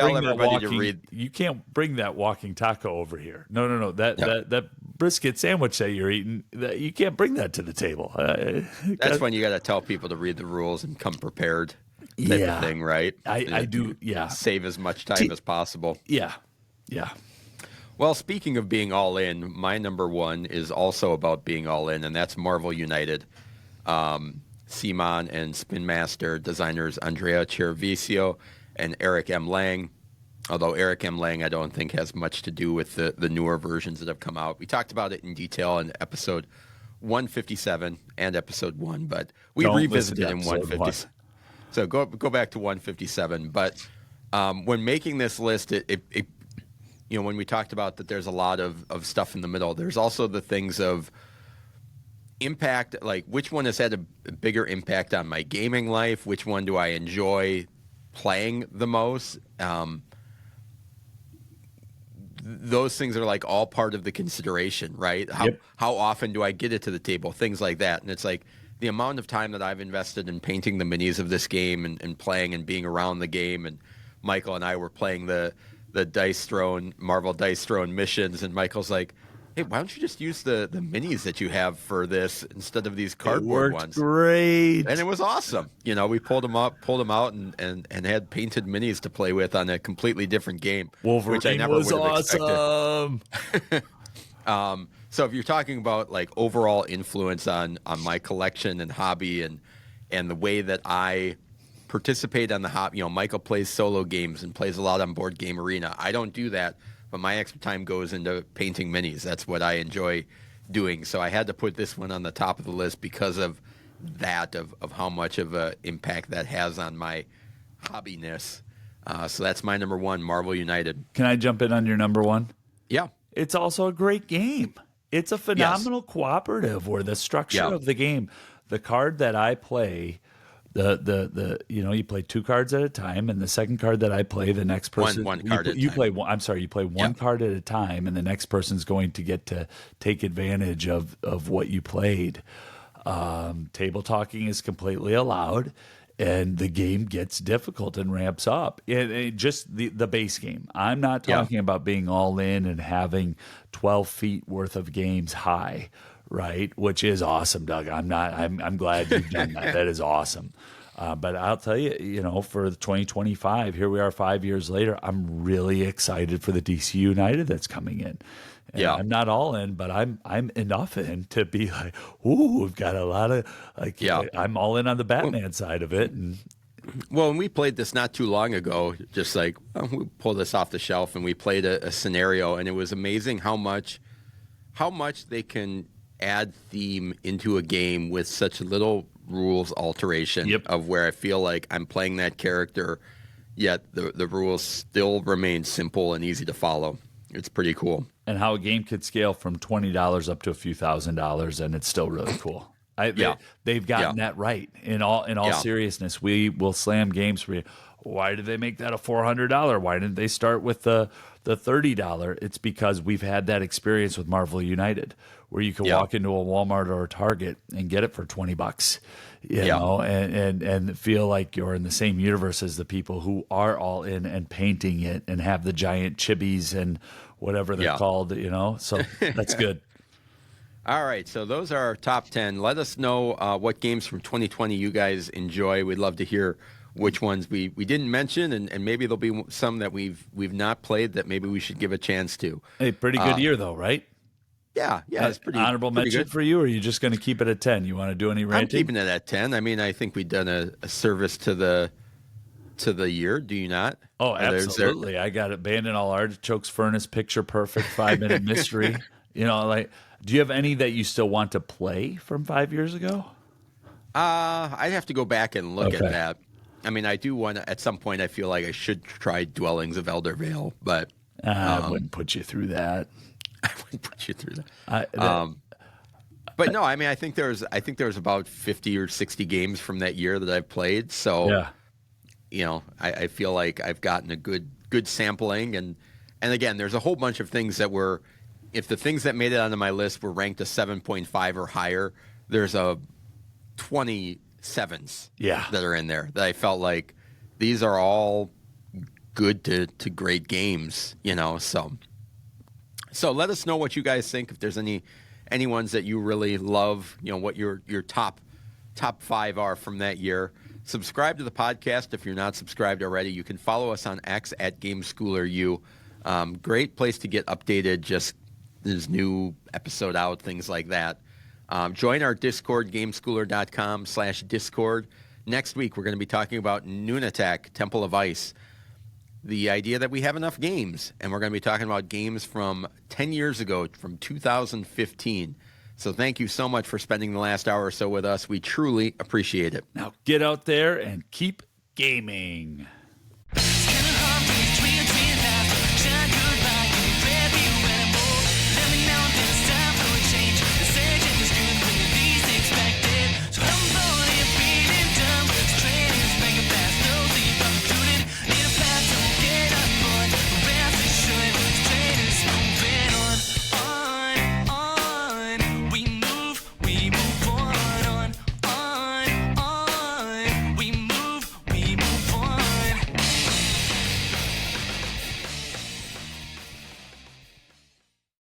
Speaker 2: you can't bring that walking taco over here. No. That brisket sandwich that you're eating, you can't bring that to the table.
Speaker 1: That's when you got to tell people to read the rules and come prepared. type of thing, right?
Speaker 2: I do. Yeah.
Speaker 1: Save as much time as possible.
Speaker 2: Yeah. Yeah.
Speaker 1: Well, speaking of being all in, my number one is also about being all in, and that's Marvel United. Simon and Spin Master designers Andrea Cervisio and Eric M. Lang. Although Eric M. Lang, I don't think has much to do with the newer versions that have come out. We talked about it in detail in episode 157 and episode 1, but we revisited in 150. So go back to 157. But when making this list, it when we talked about that there's a lot of stuff in the middle, there's also the things of impact, like which one has had a bigger impact on my gaming life, which one do I enjoy playing the most. Those things are like all part of the consideration, right? How often do I get it to the table? Things like that. And it's like the amount of time that I've invested in painting the minis of this game and playing and being around the game. And Michael and I were playing the Marvel Dice Throne missions, and Michael's like, hey, why don't you just use the minis that you have for this instead of these cardboard ones?
Speaker 2: Great.
Speaker 1: And it was awesome. We pulled them out and had painted minis to play with on a completely different game.
Speaker 2: Wolverine
Speaker 1: which I never
Speaker 2: was
Speaker 1: would have
Speaker 2: awesome.
Speaker 1: Expected. So if you're talking about like overall influence on my collection and hobby and the way that I participate on the hobby, Michael plays solo games and plays a lot on Board Game Arena. I don't do that. But my extra time goes into painting minis. That's what I enjoy doing. So I had to put this one on the top of the list because of that, of how much of an impact that has on my hobbiness. So that's my number one, Marvel United.
Speaker 2: Can I jump in on your number one?
Speaker 1: Yeah.
Speaker 2: It's also a great game. It's a phenomenal cooperative where the structure of the game, the card that I play, you play two cards at a time, and the second card that I play, the next person
Speaker 1: one card at a time.
Speaker 2: You play one card at a time, and the next person's going to get to take advantage of what you played. Table talking is completely allowed, and the game gets difficult and ramps up. Just the base game. I'm not talking about being all in and having 12 feet worth of games high. Right, which is awesome, Doug. I'm glad you've done that. That is awesome. But I'll tell you, for 2025, here we are 5 years later. I'm really excited for the DC United that's coming in. And I'm not all in, but I'm enough in to be like, ooh, we've got a lot of I'm all in on the Batman side of it. And
Speaker 1: when we played this not too long ago, just like we pulled this off the shelf and we played a scenario, and it was amazing how much they can add theme into a game with such little rules alteration of where I feel like I'm playing that character, yet the rules still remain simple and easy to follow. It's pretty cool. And
Speaker 2: how a game could scale from $20 up to a few $1,000s, and it's still really cool. They've gotten that right. In all seriousness, we will slam games for you. Why did they make that a $400? Why didn't they start with the $30? It's because we've had that experience with Marvel United, where you can walk into a Walmart or a Target and get it for $20, you know, and feel like you're in the same universe as the people who are all in and painting it and have the giant chibis and whatever they're called, So that's good.
Speaker 1: All right, so those are our top 10. Let us know what games from 2020 you guys enjoy. We'd love to hear which ones we didn't mention, and maybe there'll be some that we've not played that maybe we should give a chance to.
Speaker 2: Hey, pretty good year though, right?
Speaker 1: Yeah, it's pretty
Speaker 2: honorable
Speaker 1: pretty
Speaker 2: mention
Speaker 1: good
Speaker 2: for you, or are you just going to keep it at 10? You want to do any ranting?
Speaker 1: I'm keeping it at 10. I mean, I think we've done a service to the year. Do you not?
Speaker 2: Oh, absolutely. I got Abandon All Artichokes, Furnace, Picture Perfect, 5-Minute Mystery. Do you have any that you still want to play from 5 years ago?
Speaker 1: I'd have to go back and look at that. I mean, I do want to, at some point, I feel like I should try Dwellings of Elder Vale, but
Speaker 2: I wouldn't put you through that.
Speaker 1: I wouldn't put you through that. But no, I mean, I think there's about 50 or 60 games from that year that I've played. So, I feel like I've gotten a good sampling. And again, there's a whole bunch of things that were, if the things that made it onto my list were ranked a 7.5 or higher, there's a 27s that are in there that I felt like these are all good to great games, So let us know what you guys think. If there's any ones that you really love, what your top 5 are from that year. Subscribe to the podcast if you're not subscribed already. You can follow us on X at GameSchoolerU. Great place to get updated, just there's new episode out, things like that. Join our Discord, gameschooler.com/Discord. Next week, we're going to be talking about Noon Attack, Temple of Ice. The idea that we have enough games, and we're going to be talking about games from 10 years ago, from 2015. So thank you so much for spending the last hour or so with us. We truly appreciate it.
Speaker 2: Now get out there and keep gaming.